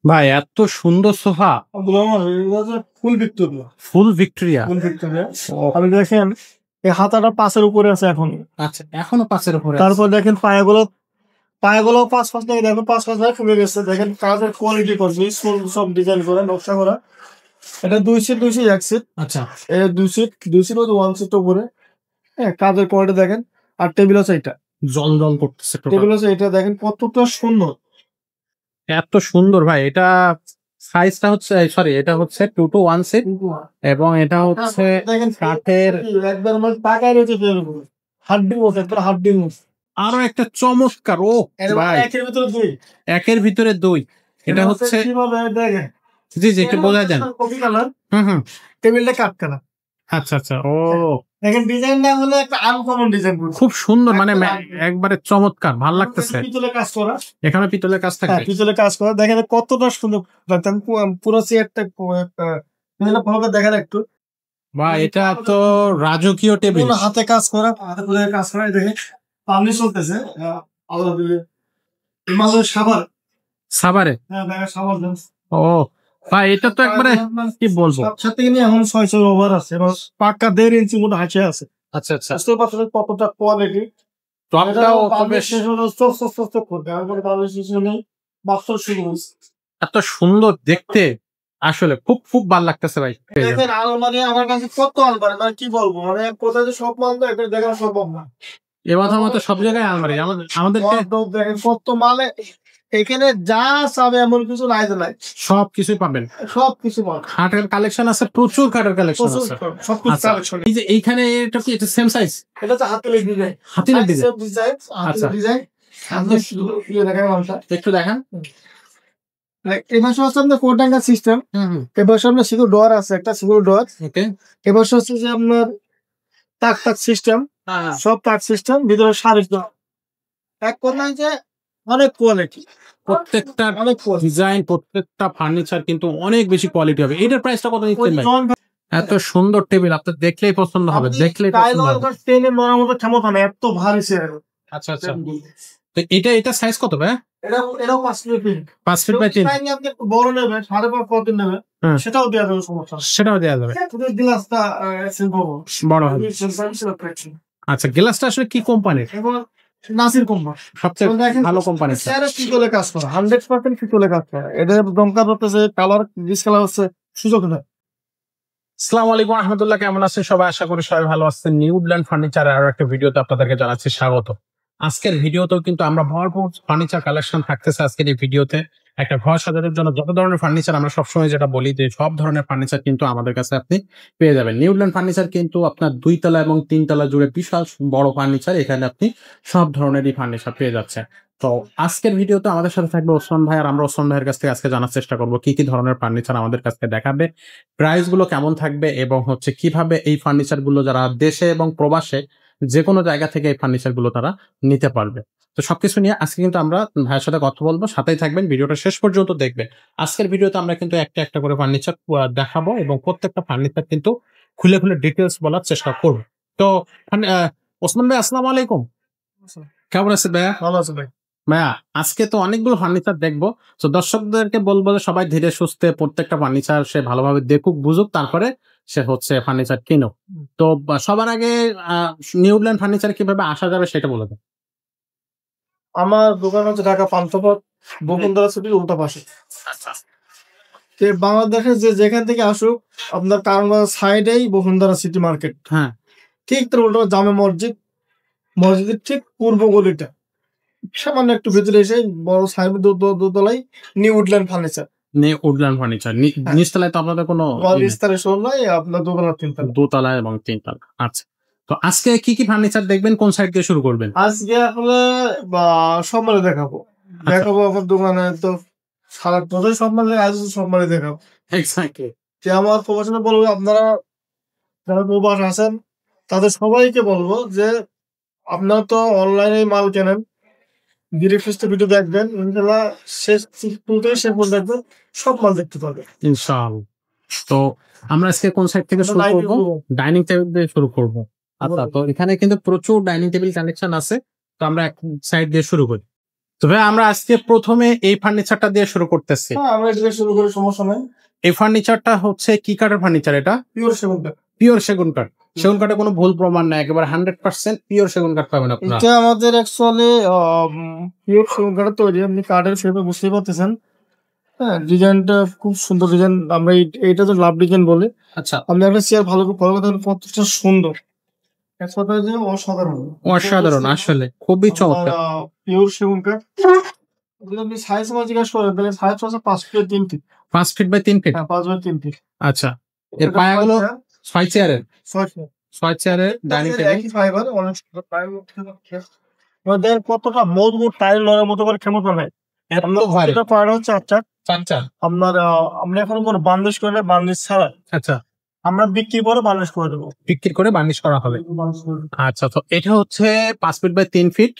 ভাই এত সুন্দর সোফা। ফুল ভিক্টোরিয়া, ফুল ভিক্টোরিয়া। ফুল ভিক্টোরিয়া। আপনি দেখেন এই হাতাটা পাঁচের উপরে আছে এখন। আচ্ছা, এখনো 5-এর উপরে আছে। তারপর দেখেন পায়াগুলো পাঁচ পাঁচ নাকি দেখেন পাঁচ পাঁচ ভাগ ফুলে গেছে। দেখেন কাজের কোয়ালিটি করছে, সব ডিজাইন করে নকশা করা। এটা 2 সিট এক সিট। আচ্ছা, এটা 2 সিট মধ্যে 1 সিট উপরে। হ্যাঁ, কাজের কোয়ালিটি দেখেন। আর টেবিল আছে এটা, জল জল করতেছে টোটাল। টেবিল আছে এটা দেখেন কতটা সুন্দর। এত সুন্দর ভাই। এটা সাইজটা হচ্ছে, সরি, এটা হচ্ছে 2 to 1 সিট এবং এটা হচ্ছে দেখেন কাঠের। একবার আমার টাকায় রয়েছে হাড্ডি মতো, একবার হাড্ডি মতো। আরো একটা চমৎকার, ও ভাই, একের ভিতরে দুই। একের ভিতরে দুই। এটা হচ্ছে কিভাবে দেখেন, জি জি, একটু বোঝাই দেন। কপি কালার, হুম। টেবিলটা কাট কালার। আচ্ছা আচ্ছা, ও দেখেন ডিজাইনটা হলো একটা আনকমন ডিজাইন, খুব সুন্দর, মানে একবারে চমৎকার, ভাল লাগতেছে। পিতলের কাজ করা, এখানে পিতলের কাজ থাকবে। পিতলের কাজ করা। দেখেন কতটা সুন্দর। পুরো চেয়ারটা ভাবে দেখেন একটু। বা এটা তো রাজকীয় টেবিল। হাতে কাজ করা, হাতে করে কাজ করা। দেখে পাবলিশ চলতেছে আলাদা দিলে সাবার সাভারে। হ্যাঁ, দেখেন সাবার দেন। ও ভাই, এটা তো একবারে কি বলবো, সাথে নিয়ে এখন 600 ওভার আছে এবং পাক্কা 1.5 ইঞ্চি মতো হাঁচে আছে। আচ্ছা আচ্ছা, বুঝতে পারছেন কতটা কোয়ালিটি। টপটাও তো বেশ এত সুন্দর দেখতে, আসলে খুব খুব ভালো লাগতেছে ভাই। দেখেন আলমারি আমার কাছে কত আলমারি, মানে কি বলবো, মানে কোথায় যে সব মাল তো এটা দেখা সম্ভব না। এবার মতো সব জায়গায় আলমারি আমাদেরকে দেখেন কত মালে, এখানে যা চাবে এমন কিছু নাই যে নাই, সব কিছুই পাবেন। সবকিছু মাল। খাটের কালেকশন আছে, প্রচুর খাটের কালেকশন আছে। সবকিছু আচ্ছা, কালেকশন। এই যে এইখানে এটা কি, এটা সেম সাইজ? এটা হচ্ছে হাতিলের ডিজাইন। হাতিলের ডিজাইন। আচ্ছা ডিজাইন। একটু দেখান। এবার হচ্ছে আপনার 4 সিস্টেম। এবার সামনে সিকিউর ডোর আছে, একটা সিকিউর ডোর। ওকে। এবার হচ্ছে যে আপনার তাক সিস্টেম, সব তাক সিস্টেম, ভিতরে শাড়ি দেওয়া। এক কথায় যে অনেক কোয়ালিটি, প্রত্যেকটা অনেক ডিজাইন, প্রত্যেকটা ফার্নিচার কিন্তু অনেক বেশি কোয়ালিটি হবে। এটার প্রাইসটা কত নিচ্ছেন ভাই? এত সুন্দর টেবিল, আপনার দেখলেই পছন্দ হবে, দেখলেই পছন্দ হবে। ট্রেনে মরার মতো ক্ষমতা নেই, এত ভারী চেয়ার। আচ্ছা আচ্ছা, তো এটা সাইজ কত ভাই? এটাও 5 ফিট 5 ফিট বাই 3। আপনি একটু বড় নেবেন, 5.5 কত নেবেন, সেটাও দেওয়া যাবে, সমস্যা সেটাও দেওয়া যাবে। গ্লাসটা বড় হবে। আচ্ছা, গ্লাসটা আসলে কি কোম্পানির? নাসির কোম্পানি, সবচেয়ে ভালো কোম্পানি। পিতলে কাজ করা, 100% পিতলে কাজ করা। এটা দমকা করতেছে, কালার ডিসকালার হচ্ছে, সুযোগ নেই। আসসালামু আলাইকুম রহমতুল্লাহ, কেমন আছেন সবাই? আশা করি সবাই ভালো আছেন। নিউল্যান্ড ফার্নিচারের আরো একটা ভিডিওতে আপনাদেরকে জানাচ্ছি স্বাগত। আজকের ভিডিওতেও কিন্তু আমরা ভরপুর ফার্নিচার কালেকশন থাকতেছে। আজকের এই ভিডিওতে একটা ঘর সাজানোর জন্য যত ধরনের ফার্নিচার, আমরা সবসময় যেটা বলি যে সব ধরনের ফার্নিচার কিন্তু আমাদের কাছে আপনি পেয়ে যাবেন। নিউল্যান্ড ফার্নিচার কিন্তু আপনার 2 তলা এবং 3 তলা জুড়ে বিশাল বড় ফার্নিচার, এখানে আপনি সব ধরনেরই ফার্নিচার পেয়ে যাচ্ছেন। তো আজকের ভিডিওতে আমাদের সাথে থাকবে ওসমান ভাই, আর আমরা ওসমান ভাইয়ের কাছ থেকে আজকে জানার চেষ্টা করবো কি কি ধরনের ফার্নিচার আমাদের কাছে দেখাবে, প্রাইস গুলো কেমন থাকবে, এবং হচ্ছে কিভাবে এই ফার্নিচার গুলো যারা দেশে এবং প্রবাসে যে কোনো জায়গা থেকে এই ফার্নিচার গুলো তারা নিতে পারবে। তো সবকিছু নিয়ে আজকে কিন্তু আমরা ভাইয়ের সাথে কথা বলবো, সাথেই থাকবেন, ভিডিওটা শেষ পর্যন্ত দেখবেন। আজকের ভিডিওতে আমরা কিন্তু একটা একটা করে ফার্নিচার দেখাবো এবং প্রত্যেকটা ফার্নিচার কিন্তু খুলে খুলে ডিটেলস বলার চেষ্টা করবো। তো ওসমান ভাই, আসসালামু আলাইকুম, কেমন আছেন ভাইয়া? ভালো আছে ভাই। ভাইয়া, আজকে তো অনেকগুলো ফার্নিচার দেখবো, তো দর্শকদেরকে বলবো যে সবাই ধীরে সুস্থে প্রত্যেকটা ফার্নিচার সে ভালোভাবে দেখুক, বুঝুক, তারপরে সে হচ্ছে ফার্নিচার কিনুক। তো সবার আগে নিউল্যান্ড ফার্নিচার কিভাবে আসা যাবে সেটা বলে দেন। আমার দোকান হচ্ছে ঢাকা পান্থপথ, বসুন্ধরা সিটির উল্টা পাশে। বাংলাদেশের যেখান থেকে আসুক, আপনার কারণ সাইডেই বসুন্ধরা সিটি মার্কেট। হ্যাঁ, ঠিক তার উল্টো জামে মসজিদের ঠিক পূর্ব গলিটা, সামান্য একটু ভিতরে এসে বড় সাইড দোতলায় new woodland furniture. Newland furniture নিচতলায় তো আপনাদের কোনো ইনস্টলেশন নাই, আপনার দোতলা 3 তলা, 2 তলা এবং 3 তলা। আচ্ছা, তো আজকে কি কি ফার্নিচার দেখবেন, কোন সাইড দিয়ে শুরু করবেন? আজকে আসলে সব মালে দেখাবো আমার দোকানে তো সারা টোটাল সব মালে, আজ সব মালে দেখাবো। এক্স্যাক্টলি। যে আমার প্রফেশনে বলবো, আপনারা যারা প্রবাস আছেন তাদের সবাইকে বলবো যে আপনারা তো অনলাইনে মাল কেনেন, ডিরেক্ট ভিডিও দেখবেন, ইনশাআল্লাহ শেষ পর্যন্ত দেখবেন, সব মাল দেখতে পাবেন ইনশাআল্লাহ। তো আমরা আজকে কোন সাইড থেকে শুরু করব? ডাইনিং টেবিল দিয়ে শুরু করব। আচ্ছা, তো এখানে কিন্তু প্রচুর ডাইনিং টেবিল কালেকশন আছে, তো আমরা এক সাইড দিয়ে শুরু করি। তো ভাই আমরা আজকে প্রথমে এই ফার্নিচারটা দিয়ে শুরু করতেছি। হ্যাঁ, আমরা এটা দিয়ে শুরু করি, সমস্যা নাই। এই ফার্নিচারটা হচ্ছে কি কাঠের ফার্নিচার? এটা পিওর সেগুন কাঠ। পিওর সেগুন কাঠ। সেগুন কাঠে কোনো ভুল প্রমাণ নাই, একেবারে 100% পিওর সেগুন কাঠ পাবেন আপনারা। এটা আমাদের অ্যাকচুয়ালি পিওর সেগুন কাঠের তৈরি। আপনি কাঠের শেপে বুঝতেই পারতেছেন। হ্যাঁ, ডিজাইনটা খুব সুন্দর ডিজাইন। আমরা এইটা তো লাভ ডিজাইন বলে। আচ্ছা, আপনি একটা চেয়ার ভালো করে কতটা সুন্দর, এক কথায় যে অসাধারণ। অসাধারণ, আসলে খুবই চমৎকার। পিওর সেগুন কাঠ। যদি আপনি সাইজ আমার জিজ্ঞাসা করেন তাহলে সাইজ হচ্ছে 5 feet 3 feet. 5 feet by 3 feet. হ্যাঁ, 5 বাই 3 ফিট। আচ্ছা, এর পায়াগুলো 6 চেয়ারের 6 ফিট। 6 চেয়ারের ডাইনিং টেবিল। একই ফাইবার, অনেক সুন্দর টাইল। দেখেন কতটা মজবুত, টাইল লড়ার মতো করে ক্ষমতা নেই। এটা পাড়া হচ্ছে 4 আপনার আপনি এখন কোনো বার্নিশ করলে বার্নিশ ছাড়া আচ্ছা, আমরা বিক্রি করে বার্নিশ করে দেবো। বিক্রি করে বার্নিশ করা হবে। আচ্ছা, তো এটা হচ্ছে 5 ফিট বাই 3 ফিট,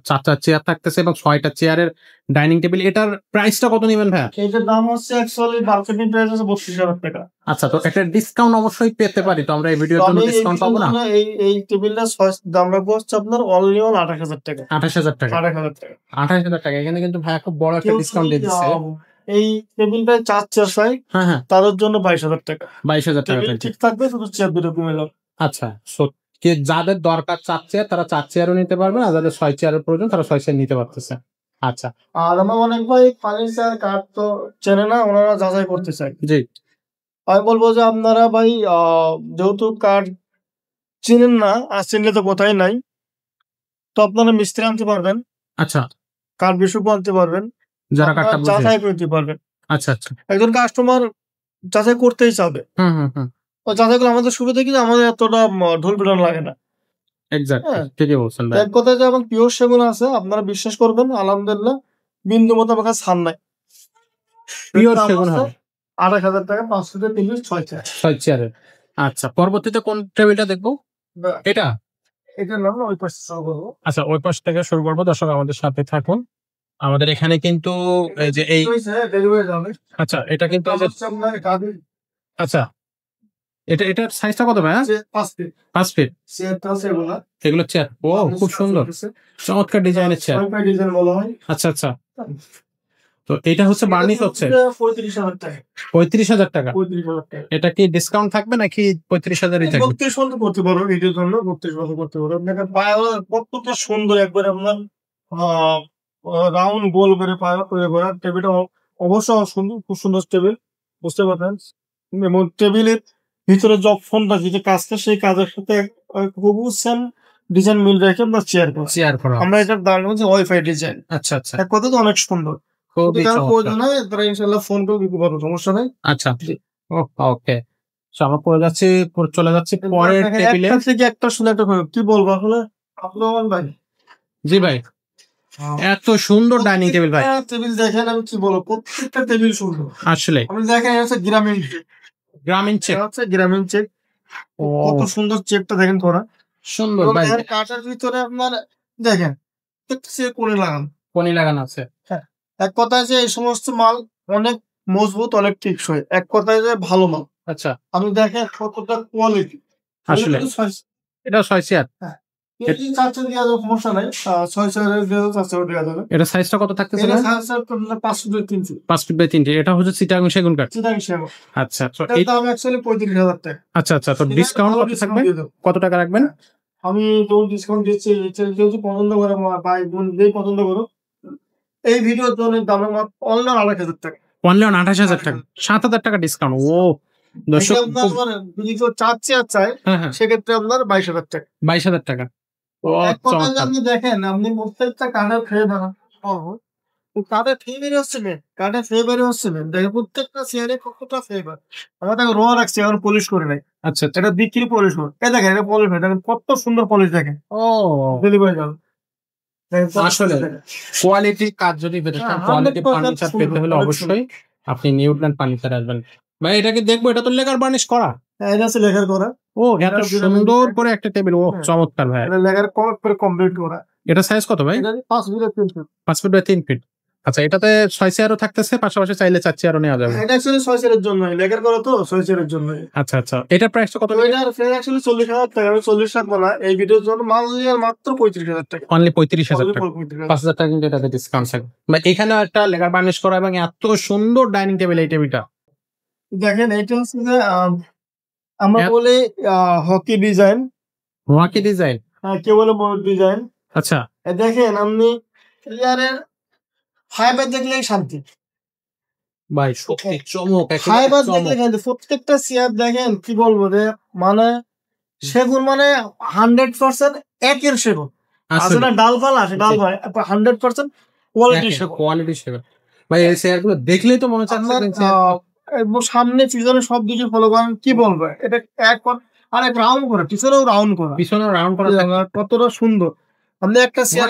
4টা চেয়ার থাকতেছে এবং 6টা চেয়ারের ডাইনিং টেবিল। এটার প্রাইসটা কত নেবেন ভাইয়া? এটার দাম হচ্ছে অ্যাকচুয়ালি মার্কেটিং প্রাইস আছে 32,000 টাকা। আচ্ছা, তো একটা ডিসকাউন্ট অবশ্যই পেতে পারি, তো আমরা এই ভিডিওর জন্য ডিসকাউন্ট পাবো না? এই টেবিলটা দাম রাখবো হচ্ছে আপনার অনলি 28,000 টাকা। 28,000 টাকা। 28,000 টাকা। 28,000 টাকা। এখানে কিন্তু ভাইয়া খুব বড় একটা ডিসকাউন্ট দিয়ে দিচ্ছে। এই টেবিলটা 4 চেয়ার চাই, হ্যাঁ, তাদের জন্য 22,000 টাকা। 22,000 টাকা। টেবিল ঠিক থাকবে, শুধু চেয়ার দুটো কমে যাবে। আচ্ছা, কে যাদের দরকার 4 চেয়ার তারা 4 চেয়ারও নিতে পারবে, আর যাদের 6 চেয়ারের প্রয়োজন তারা 6 চেয়ার নিতে পারতেছে। আচ্ছা, আর আমার অনেক ভাই ফার্নিচার কাঠ তো চেনে না, ওনারা যাচাই করতে চাই। জি, আমি বলবো যে আপনারা ভাই যেহেতু কাঠ চিনেন না, আর চিনলে তো কোথায় নাই, তো আপনারা মিস্ত্রি আনতে পারবেন। আচ্ছা, কাঠ বিশেষজ্ঞ আনতে পারবেন, যারা আপনারা কাঠটা বুঝে। যাচাই করতে পারবেন। আচ্ছা, আচ্ছা, একজন কাস্টমার যাচাই করতেই চাবে। হুম। ও যাচাই করে আমাদের সুবিধা, কিন্তু আমাদের এতটা ঢোল পিটান লাগে না। এক্সাক্টলি, হ্যাঁ, ঠিকই বলছেন ভাই। এক কথায় যে আমার পিওর সেগুন আছে, আপনারা বিশ্বাস করবেন, আলহামদুলিল্লাহ বিন্দু মতো আমার কাছে ছাড় নাই। পিওর সেগুন হবে। 28,000 টাকা, 5 ফিটের টেবিল, 6 চেয়ার। 6 চেয়ারের। আচ্ছা, পরবর্তীতে কোন টেবিলটা দেখবো? এটা। এটা নাম ওই পাশে শুরু করবো। আচ্ছা, ওই পাশ থেকে শুরু করবো। দর্শক আমাদের সাথে থাকুন। আমাদের এখানে কিন্তু এই যে এই, ডেলিভারি যাবে। আচ্ছা, এটা কিন্তু এই যে, হচ্ছে আপনার কাঠের আচ্ছা, এটার সাইজটা কত ভাই? 5 ফিট। 5 ফিট। চেয়ারটা আছে এগুলা। এগুলো চেয়ার। ও, খুব সুন্দর, চমৎকার ডিজাইনের চেয়ার। ডিজাইন বলা হয়। আচ্ছা, তো এটা হচ্ছে বার্নিশ হচ্ছে 35,000 টাকা। 35,000 টাকা। 35,000 টাকা। এটা কি ডিসকাউন্ট থাকবে নাকি 35,000ই থাকবে? 32 পর্যন্ত করতে পারো, এটার জন্য 32 পর্যন্ত করতে পারো। আপনাকে পায়া কতটা সুন্দর, একবার আপনার রাউন্ড গোল করে পায়া করে করা। টেবিলটা অবশ্যই সুন্দর, খুব সুন্দর টেবিল, বুঝতে পারছেন। এবং টেবিলের ভিতরে ফোনটা যেটা কাজটা, সেই কাজের সাথে খুব সেম ডিজাইন মিল রেখে আমরা চেয়ার করা। আমরা এটার দাম হচ্ছে ওয়াইফাই ডিজাইন। আচ্ছা, এক কথা তো অনেক সুন্দর। খুবই যদি কারো চমৎকার। প্রয়োজন হয় তারা ইনশাল্লাহ ফোন করে দিতে পারবো, সমস্যা নাই। আচ্ছা, ওকে। আমরা চলে যাচ্ছি পরের টেবিলে। একটা থেকে একটা শুনে একটা কি বলবো আসলে আপনার ভাই। জি ভাই, এত সুন্দর ডাইনিং টেবিল ভাই। টেবিল দেখেন, আমি কি বলবো, প্রত্যেকটা টেবিল সুন্দর। আসলে আপনি দেখেন, হচ্ছে গ্রামীণ চেক। হচ্ছে গ্রামীণ চেক। কত সুন্দর চেকটা দেখেন করা, সুন্দর ভাই। কাঠের ভিতরে আপনার দেখেন কোনি লাগানো আছে। এক কথায় যে এই সমস্ত মাল অনেক মজবুত, অনেক টেকসই। এক কথায় যে ভালো মাল। আচ্ছা, আপনি দেখেন কতটা কোয়ালিটি। আসলে এটা 6 চেয়ার। সমস্যা নাই, 6 চেয়ারের দেওয়া যাবে। এটা সাইজটা কত থাকতেছে? 5 feet 3 feet. 5 feet by 3 feet. এটা হচ্ছে চিটাগাং সেগুন কাঠ। আচ্ছা, তো এর দাম অ্যাকচুয়ালি 35,000 টাকা। আচ্ছা, তো ডিসকাউন্ট কত থাকবে? কত টাকা রাখবেন? আমি তো ডিসকাউন্ট দিচ্ছি, যেহেতু পছন্দ করে ভাই বোন যেই পছন্দ করো, এই ভিডিওর জন্য দাম অনলি 28,000 টাকা। অনলি 28,000 টাকা, 7,000 টাকা ডিসকাউন্ট। ও দর্শক, যদি কেউ 4 চেয়ার চায়, সেক্ষেত্রে আপনার 22,000 টাকা। 22,000 টাকা। ও, আপনি দেখেন, আপনি প্রত্যেকটা কাঠের ফ্রেম কাঠের ফ্লেভারই হচ্ছে মেন, কাঠের ফ্লেভারই হচ্ছে মেন। দেখেন প্রত্যেকটা চেয়ারে কতটা ফ্লেভার। আমরা তাকে রোয়া রাখছি, এখন পলিশ করে নাই। আচ্ছা, এটা বিক্রি পলিশ করে। এই দেখেন, এটা পলিশ হয়, দেখেন কত সুন্দর পলিশ। দেখেন ডেলিভারি যাবে। আসলে কোয়ালিটি কাজ যদি পেতে চান, কোয়ালিটি ফার্নিচার পেতে হলে অবশ্যই আপনি নিউল্যান্ড ফার্নিচার আসবেন। ভাই, এটাকে দেখবো, এটা তো লেকার বার্নিশ করা। এটা আছে লেখার করা। ও, এত সুন্দর করে একটা টেবিল। ও, চমৎকার ভাই। এটা লেখার করে কমপ্লিট করা। এটা সাইজ কত ভাই? 5 feet 3 feet. 5 feet by 3 feet. আচ্ছা, এটাতে 6 চেয়ারও থাকতেছে, পাশাপাশি চাইলে 4 চেয়ারও নেওয়া যাবে। এটা অ্যাকচুয়ালি 6 চেয়ারের জন্য, লেকার করা তো 6 চেয়ারের জন্য। আচ্ছা আচ্ছা, এটার প্রাইসটা কত? এটার প্রাইস অ্যাকচুয়ালি 40,000 টাকা। আমি 40 রাখবো না এই ভিডিওর জন্য, মাল নিয়ে মাত্র 35,000 টাকা। অনলি 35,000 টাকা। 35,000 5,000 টাকা কিন্তু এটাতে ডিসকাউন্ট থাকবে। বা এখানেও একটা লেকার বার্নিশ করা এবং এত সুন্দর ডাইনিং টেবিল, এই টেবিলটা দেখেন এটা হচ্ছে যে আমরা বলি হকি ডিজাইন, ওয়াকি ডিজাইন। কেউ বলে মোড়ক ডিজাইন। আচ্ছা, দেখেন আপনি চেয়ারের ফাইবার দেখলেই শান্তি ভাই সত্যি চমক, ফাইবার দেখলে শান্তি। প্রত্যেকটা চেয়ার দেখেন কি বলবো রে, মানে সেগুন, মানে 100% একের সেগুন। আসলে ডালপালা আছে, ডালপালা 100% কোয়ালিটি সেগুন। কোয়ালিটি সেগুন ভাই, এই চেয়ারগুলো দেখলেই তো মনে হচ্ছে সামনে পিছনে সব কিছু ফলো করেন, কি বলবো এটা এক আর এক রাউন্ড করে, পিছনেও রাউন্ড করা, পিছনে রাউন্ড করা কতটা সুন্দর। আপনি একটা চেয়ার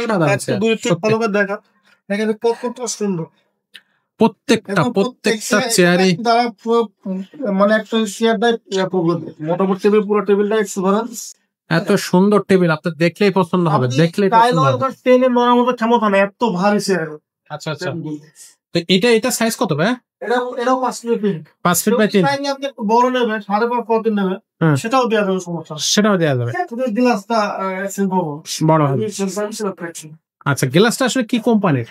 দুই ফলো করে দেখা, দেখেন কতটা সুন্দর। প্রত্যেকটা চেয়ারই মানে একটা চেয়ারটাই মোটামুটি পুরো টেবিলটা এত সুন্দর টেবিল, আপনার দেখলেই পছন্দ হবে, দেখলেই পছন্দ হবে। ট্রেনে মরার মতো ক্ষমতা না, এত ভারী চেয়ার। আচ্ছা আচ্ছা, তো এটা সাইজ কত ভাই? এটাও 5 ফিট 5 ফিট বাই 3। আপনি বড় নেবেন 5.5 ফুট নেবেন, সেটাও দেওয়া যাবে, সমস্যা সেটাও দেওয়া যাবে, গ্লাসটা বড় হবে। আচ্ছা, গ্লাসটা আসলে কি কোম্পানির?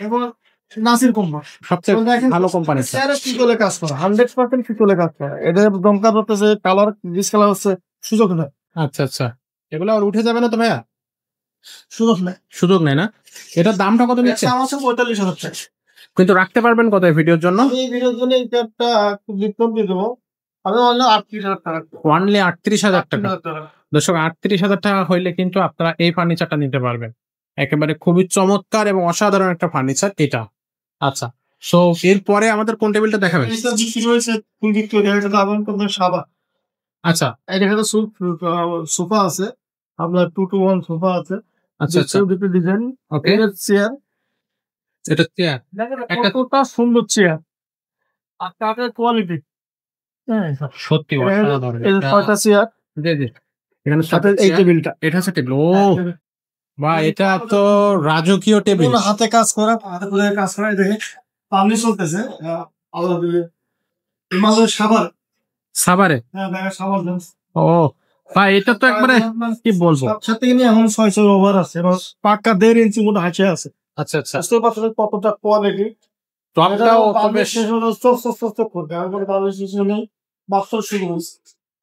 নাসির কোম্পানি, সবচেয়ে ভালো কোম্পানি। পিতলে কাজ করা, 100% পিতলে কাজ করা। এটা দমকা করতেছে, কালার ডিসকালার হচ্ছে, সুযোগ নেই। আচ্ছা আচ্ছা, এগুলো আর উঠে যাবে না তো ভাইয়া? সুযোগ নেই না। এটার দামটা কত নিচ্ছে? 45,000 টাকা। কিন্তু রাখতে পারবেন কত এই ভিডিওর জন্য? এই ভিডিওর জন্য এই ট্যাবটা ডিসকাউন্ট দিয়ে দেবো, আমি অনলি 38,000 টাকা। অনলি 38,000 টাকা। দর্শক, 38,000 টাকা হইলে কিন্তু আপনারা এই ফার্নিচারটা নিতে পারবেন। একেবারে খুবই চমৎকার এবং অসাধারণ একটা ফার্নিচার এটা। আচ্ছা, সো এরপরে আমাদের কোন টেবিলটা দেখাবেন? আচ্ছা, এখানে সোফা আছে, আপনার 2 to 1 সোফা আছে। আচ্ছা আচ্ছা, দুটো ডিজাইন। ওকে, চেয়ার, এটা চেয়ার, একটা কতটা সুন্দর চেয়ার আর কাঠের কোয়ালিটি, সত্যি অসাধারণ। এই 6টা চেয়ার, জি জি, এখানে সাথে এই টেবিলটা, এটা হচ্ছে টেবিল। ও বা এটা তো রাজকীয় টেবিল, হাতে কাজ করা, হাতে করে কাজ করা। দেখে পাবলিশ চলতেছে আলাদা দিলে হিমালয় সাভার, সাভারে। হ্যাঁ দেখেন সাভার। ও ভাই, এটা তো একবারে কি বলবো, সাথে নিয়ে এখন 600 ওভার আছে এবং পাক্কা 1.5 ইঞ্চি মতো হাঁচে আছে। আচ্ছা আচ্ছা, বুঝতে পারছেন কতটা কোয়ালিটি। টপটাও বেশ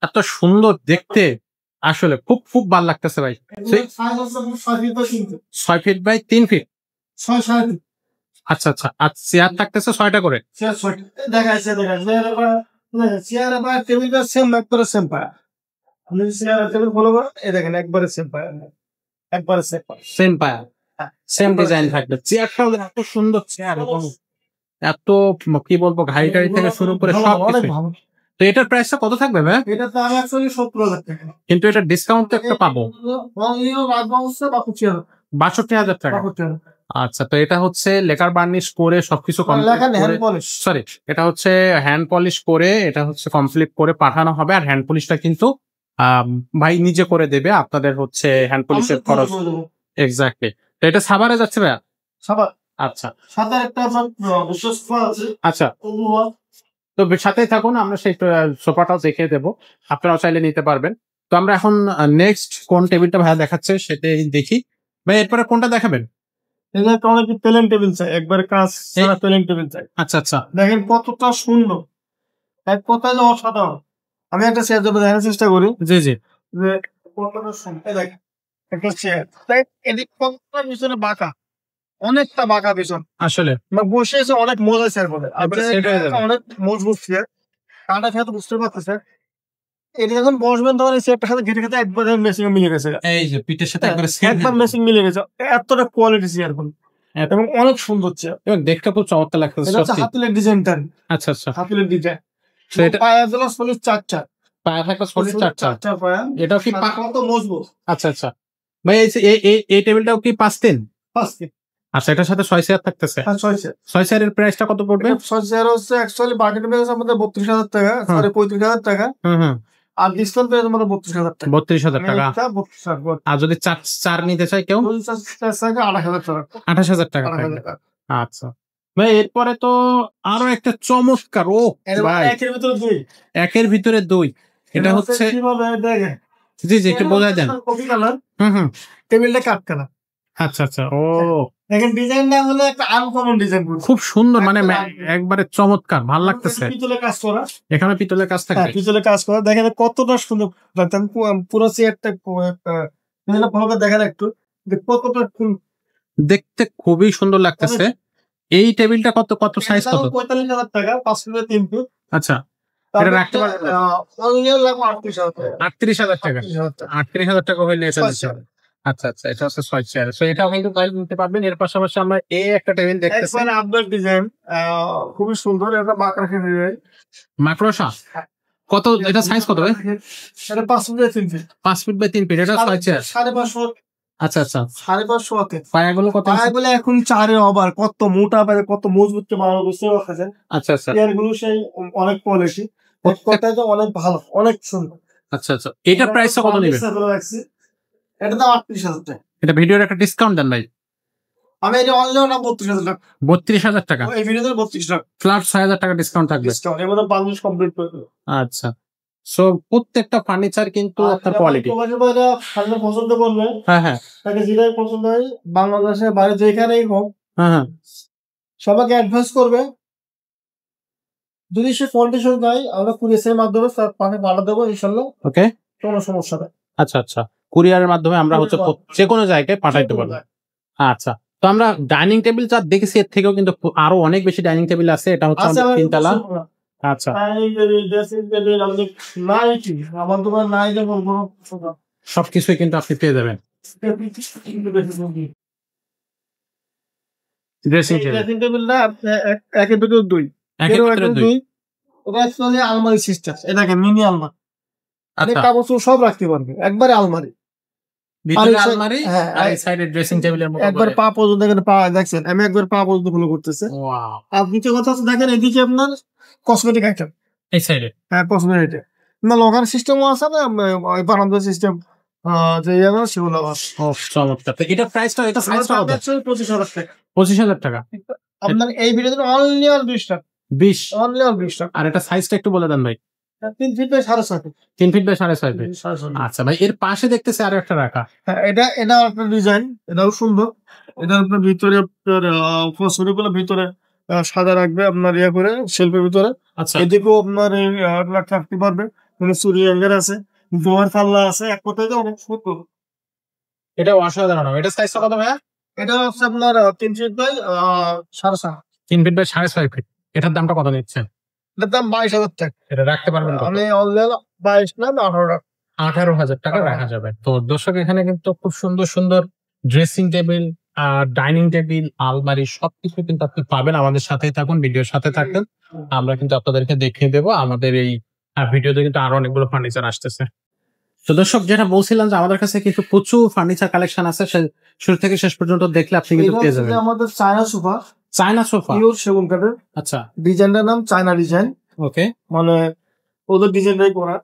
এত সুন্দর দেখতে, আসলে খুব খুব ভালো লাগতেছে ভাই। 6 ফিট বাই 3 ফিট। আচ্ছা আচ্ছা, আর চেয়ার থাকতেছে 6টা করে। দেখাচ্ছে চেয়ার আবার টেবিলটা সেম, একবারে সেম পায়া। আপনি চেয়ার টেবিল ফলো করেন, এই দেখেন একবারে সেম পায়া, একবারে সেম পায়া, সেম ডিজাইন থাকবে। চেয়ারটাও এত সুন্দর চেয়ার এবং এত কি বলবো, ঘাড়ি টাড়ি থেকে শুরু করে সব কিছু। তো এটার প্রাইসটা কত থাকবে ভাই? এটা তো আমি অ্যাকচুয়ালি 70,000 টাকা, কিন্তু এটা ডিসকাউন্ট তো একটা পাবো, 62,000 টাকা। আচ্ছা, তো এটা হচ্ছে লেকার বার্নিশ করে সবকিছু সরি, এটা হচ্ছে হ্যান্ড পলিশ করে, এটা হচ্ছে কমপ্লিট করে পাঠানো হবে। আর হ্যান্ড পলিশটা কিন্তু ভাই নিজে করে দেবে, আপনাদের হচ্ছে হ্যান্ড পলিশের খরচ। এক্স্যাক্টলি। তো এটা সাভারে যাচ্ছে ভাইয়া? সাভার। আচ্ছা, সাথে একটা আছে। আচ্ছা, তো সাথেই থাকুন, আমরা সেই সোফাটাও দেখিয়ে দেবো, আপনারাও চাইলে নিতে পারবেন। তো আমরা এখন নেক্সট কোন টেবিলটা ভাইয়া দেখাচ্ছে সেটাই দেখি। ভাই এরপরে কোনটা দেখাবেন? অনেক প্লেন টেবিল চাই, একবারে কাজ ছাড়া প্লেন টেবিল চাই। আচ্ছা আচ্ছা, দেখেন কতটা সুন্দর, এক কথায় যে অসাধারণ। আমি একটা চেয়ার যাবো দেখার চেষ্টা করি। জি জি, যে কতটা সুন্দর, দেখেন একটা চেয়ার, এদিক কতটা পিছনে বাঁকা, অনেকটা বাঁকা পিছন। আসলে বসে আছে অনেক মজা চেয়ার বলে, অনেক মজবুত চেয়ার, কাঁটা খেতে বুঝতে পারতেছে। এটা যখন বসবেন তখন এই চেয়ারটার সাথে ঘেটে খেতে একবারে মেশিং মিলে গেছে, এই যে পিঠের সাথে একবার মেশিং মিলে গেছে, এতটা কোয়ালিটি চেয়ার বলে এবং অনেক সুন্দর চেয়ার, এবং দেখতে খুব চমৎকার লাগতেছে। হাতিলের ডিজাইনটা, আচ্ছা আচ্ছা, হাতিলের ডিজাইন, পায়া সলিড 4টা, পায়া থাকবে সলিড 4টা পায়া। এটাও কি কত মজবুত। আচ্ছা আচ্ছা ভাই, এই টেবিলটাও কি 5-3? আচ্ছা, এটার সাথে 6 চেয়ার থাকতেছে। 6 চেয়ারের প্রাইসটা কত পড়বে? 6 চেয়ার হচ্ছে অ্যাকচুয়ালি বাজেট প্রাইস আমাদের 32,000 টাকা, সরি 35,000 টাকা। আর ডিসকাউন্ট প্রাইস আমাদের 32,000 টাকা। 32,000 টাকা। আর যদি 4 নিতে চাই কেউ? 28,000 টাকা। 28,000 টাকা। আচ্ছা ভাই এরপরে তো আরো একটা চমৎকার ও ভাই একের ভিতরে দুই। একের ভিতরে দুই, এটা হচ্ছে কিভাবে দেখেন, জি জি একটু বোঝাই দেন। কফি কালার, হুম, টেবিলটা কাঠ কালার। আচ্ছা আচ্ছা, ও দেখেন ডিজাইনটা হলো একটা আনকমন ডিজাইন, খুব সুন্দর, মানে একবারে চমৎকার, ভালো লাগতেছে। পিতলের কাজ করা, এখানে পিতলের কাজ হ্যাঁ থাকবে। পিতলের কাজ করা, দেখেন কতটা সুন্দর লাগতেন। পুরো চেয়ারটা ভালো দেখেন একটু, কতটা দেখতে খুবই সুন্দর লাগতেছে। এই টেবিলটা কত কত সাইজ কত? 45,000 টাকা, 5 ফিট 3 ফিট। আচ্ছা, এটা রাখতে পারবেন? 38,000 টাকা। 38,000 টাকা হইলে এটা নিতে হবে। আচ্ছা আচ্ছা, এটা হচ্ছে 6 চেয়ার। সো এটাও কিন্তু প্রাইস নিতে পারবেন। এর পাশাপাশি আমরা এই একটা টেবিল দেখতেছি, একবারে আপডেট ডিজাইন, খুবই সুন্দর। এটা মাকড়া ডিজাইন, মাকড়সা। কত এটা সাইজ কত ভাই? এটা 5 feet 3 feet. 5 feet by 3 feet, এটা 6 চেয়ার। 550। আচ্ছা আচ্ছা, 550 হাতে পায়াগুলো কত? পায়াগুলো এখন 4 ওভার, কত মোটা পায়, কত মজবুত কে বানানো, বুঝতে পারছেন? আচ্ছা আচ্ছা, চেয়ারগুলো সেই অনেক কোয়ালিটি, কথাটা তো অনেক ভালো, অনেক সুন্দর। আচ্ছা আচ্ছা, এটা প্রাইস কত নেবেন? এটা দাম 38,000 টাকা। এটা ভিডিওর একটা ডিসকাউন্ট দেন ভাই। আমি এটা অনলাইনে না 32,000 টাকা। 32,000 টাকা, এই ভিডিওতে 32 টাকা ফ্ল্যাট 6,000 টাকা ডিসকাউন্ট থাকবে। ডিসকাউন্ট, এর মধ্যে বাংলাদেশ কমপ্লিট করে দেব। আচ্ছা, সো প্রত্যেকটা ফার্নিচার কিন্তু আপনার কোয়ালিটি। ফার্নিচার পছন্দ করবে, হ্যাঁ হ্যাঁ তাকে যেটাই পছন্দ হয়, বাংলাদেশের বাইরে যেখানেই হোক, হ্যাঁ হ্যাঁ, সবাইকে অ্যাডভান্স করবে। যদি সে কন্ডিশন দেয়, আমরা কুরিয়ারের মাধ্যমে তার পাশে পাঠা দেবো ইনশাল্লাহ, ওকে। কোনো সমস্যা নেই। আচ্ছা আচ্ছা, কুরিয়ারের মাধ্যমে আমরা হচ্ছে যে কোনো জায়গায় পাঠাইতে পারবো। আচ্ছা, তো আমরা ডাইনিং টেবিল যা দেখেছি এর থেকেও কিন্তু আরো অনেক বেশি ডাইনিং টেবিল আছে। এটা হচ্ছে আমাদের 3 তলা। আচ্ছা, আমার দোকান নাই যে বলবো, সবকিছুই কিন্তু আপনি পেয়ে যাবেন। ড্রেসিং টেবিল, ড্রেসিং টেবিলটা একের ভিতর দুই, একের ভিতরে দুই। এটা অ্যাকচুয়ালি আলমারি সিস্টেম, এটাকে মিনি আলমারি। আচ্ছা, কাপড় সব রাখতে পারবে, একবারে আলমারি। ভিতরে আলমারি আর এই সাইডে ড্রেসিং টেবিলের মতো একবার পা পর্যন্ত, এখানে পা দেখছেন, আমি একবার পা পর্যন্ত ফলো করতেছে। ওয়াও, আর নিচে কথা হচ্ছে দেখেন, এদিকে আপনার কসমেটিক আইটেম, এই সাইডে। হ্যাঁ কসমেটিক না, লকার সিস্টেমও আছে না, বারান্দা সিস্টেম, যে সেগুলো আছে। ও চমৎকার। তো এটা প্রাইসটা, এটা সাইজটা কত? 25,000 টাকা। 25,000 টাকা। আপনার এই ভিডিওতে অনলি আর 20 টাকা, 20। অনলি আর 20 টাকা। আর এটা সাইজটা একটু বলে দেন ভাই। 3 feet by 6.5 feet. 3 feet by 6.5 feet. আচ্ছা ভাই, এর পাশে দেখতেছি আরো একটা রাখা। হ্যাঁ, এটা আপনার ডিজাইন, এটাও সুন্দর। এটা আপনার ভিতরে আপনার ফসফরিগুলো ভিতরে সাদা রাখবে, আপনার ইয়ে করে শেলফের ভিতরে। আচ্ছা, এদিকেও আপনার রাখতে পারবে, মানে চুরি হ্যাঙ্গার আছে, দোয়ার পাল্লা আছে, এক কথায় অনেক সুন্দর। এটা অসাধারণ। এটা সাইজটা কত ভাইয়া? এটা হচ্ছে আপনার 3 feet by 7.5। 3 feet by 6.5 feet. এটার দামটা কত নিচ্ছেন? এটার দাম 22,000 টাকা। এটা রাখতে পারবেন কত? আমি অনলাইন 22 না 18 টাকা। 18,000 টাকা রাখা যাবে। তো দর্শক, এখানে কিন্তু খুব সুন্দর সুন্দর ড্রেসিং টেবিল, ডাইনিং টেবিল, আলমারি সবকিছু কিন্তু আপনি পাবেন। আমাদের সাথেই থাকুন, ভিডিওর সাথে থাকুন। আমরা কিন্তু আপনাদেরকে দেখিয়ে দেবো আমাদের এই ভিডিওতে কিন্তু আরো অনেকগুলো ফার্নিচার আসতেছে। তো দর্শক, যেটা বলছিলাম যে আমাদের কাছে কিন্তু প্রচুর ফার্নিচার কালেকশন আছে, শুরু থেকে শেষ পর্যন্ত দেখলে আপনি কিন্তু পেয়ে যাবেন। আমাদের China sofa, China sofa, pure সেগুন কাঠের। আচ্ছা, ডিজাইনটার নাম চায়না ডিজাইন। ওকে, মানে ওদের ডিজাইনটাই করা,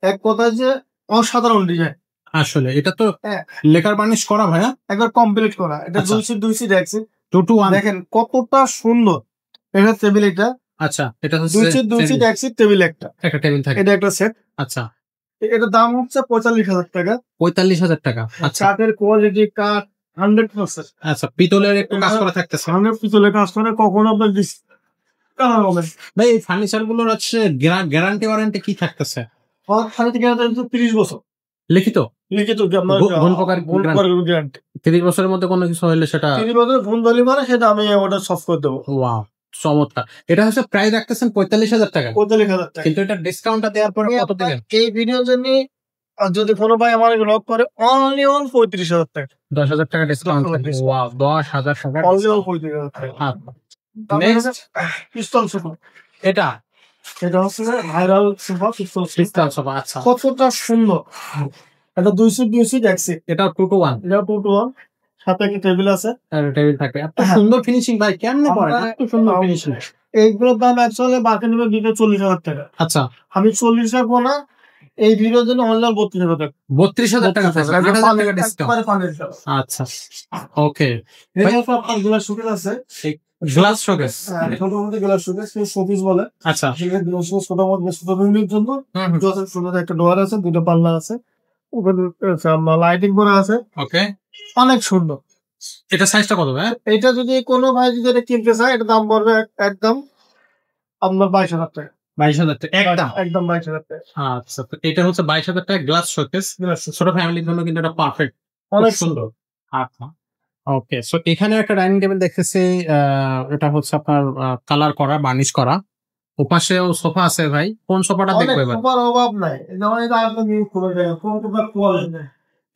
এক কথায় যে অসাধারণ ডিজাইন। আসলে এটা তো হ্যাঁ, লেকার বার্নিশ করা ভাইয়া, একবার কমপ্লিট করা। এটা আচ্ছা। 2 সিট আছে, 2 to 1। দেখেন কতটা সুন্দর। এটা টেবিল, এটা আচ্ছা, এটা হচ্ছে 2 সিট এক সিট টেবিল, একটা টেবিল থাকে। এটা একটা সেট। আচ্ছা, এটার দাম হচ্ছে 45,000 টাকা। 45,000 টাকা। আচ্ছা, কাঠের কোয়ালিটি, কাঠ 100%। আচ্ছা, পিতলের একটু কাজ করা থাকতেছে। সামনে পিতলের কাজ করে, কখনো আপনার কালার হবে। ভাই এই ফার্নিচার গুলোর হচ্ছে গ্যারান্টি ওয়ারেন্টি কি থাকতেছে? ওখানে থেকে 30 বছর লিখিত, লিখিত আপনার গুণ প্রকার গ্যারান্টি। 30 বছরের মধ্যে কোনো কিছু হইলে সেটা 30 বছর ভুল ধরলে মানে সেটা আমি ওটা সলভ করে দেবো। ওয়াও, চমৎকার। এটা হচ্ছে প্রাইস রাখতেছেন 45,000 টাকা, 45,000 টাকা। কিন্তু এটা ডিসকাউন্টটা দেওয়ার পরে কত দিবেন? এই ভিডিওর জন্য যদি কোনো ভাই আমার লক করে, অনলি 35,000 টাকা, 10,000 টাকা ডিসকাউন্ট। 10,000 discount। ওয়াও, 10,000 টাকা। অনলি 35,000 টাকা। নেক্সট, পিস্তল সোফা, এটা এটা হচ্ছে ভাইরাল সোফা, ক্রিস্টাল সোফা। আচ্ছা, কতটা সুন্দর। এটা 2 সিট এক সিট। এটা 2 to 1। এটা 2 to 1, সাথে একটা টেবিল আছে, টেবিল থাকবে। এত হ্যাঁ। সুন্দর ফিনিশিং ভাই, কেমনে করেন এত সুন্দর ফিনিশিং? এইগুলোর দাম অ্যাকচুয়ালি মার্কেটে দিতে 40,000 টাকা। আচ্ছা, আমি 40 রাখবো না, এই ভিডিওর জন্য অনলাইন 32,000 টাকা। 32,000 টাকা থাকবে, 8,000 টাকা ডিসকাউন্ট। একবারে 5,000 টাকা। আচ্ছা, ওকে। এই যে আপনার গুলা শুকিয়ে আছে, গ্লাস শোকেস। ছোট মধ্যে গ্লাস শোকেস শোপিস বলে। আচ্ছা ছোট মধ্যে ছোট রুমের জন্য সুন্দর একটা ডোর আছে, দুটো পাল্লা আছে, লাইটিং করা আছে, ওকে। অনেক সুন্দর। এটা সাইজটা কত ভাই? এটা যদি কোনো ভাই যদি এটা কিনতে চায়, এটা দাম পড়বে একদম আপনার 22,000 টাকা। 22,000 টাকা একদম? একদম 22,000 টাকা। আচ্ছা, তো এটা হচ্ছে 22,000 টাকা গ্লাস শোকেস। ছোট ফ্যামিলির জন্য কিন্তু এটা পারফেক্ট, অনেক সুন্দর। আচ্ছা ওকে, সো এখানে একটা ডাইনিং টেবিল দেখতেছি, এটা হচ্ছে আপনার কালার করা, বার্নিশ করা। ওপাশেও সোফা আছে ভাই, কোন সোফাটা দেখবো এবার? সোফার অভাব নাই, যেমন এটা আপনার নিউ খুলে যায়, কতটা কোয়ালিটি।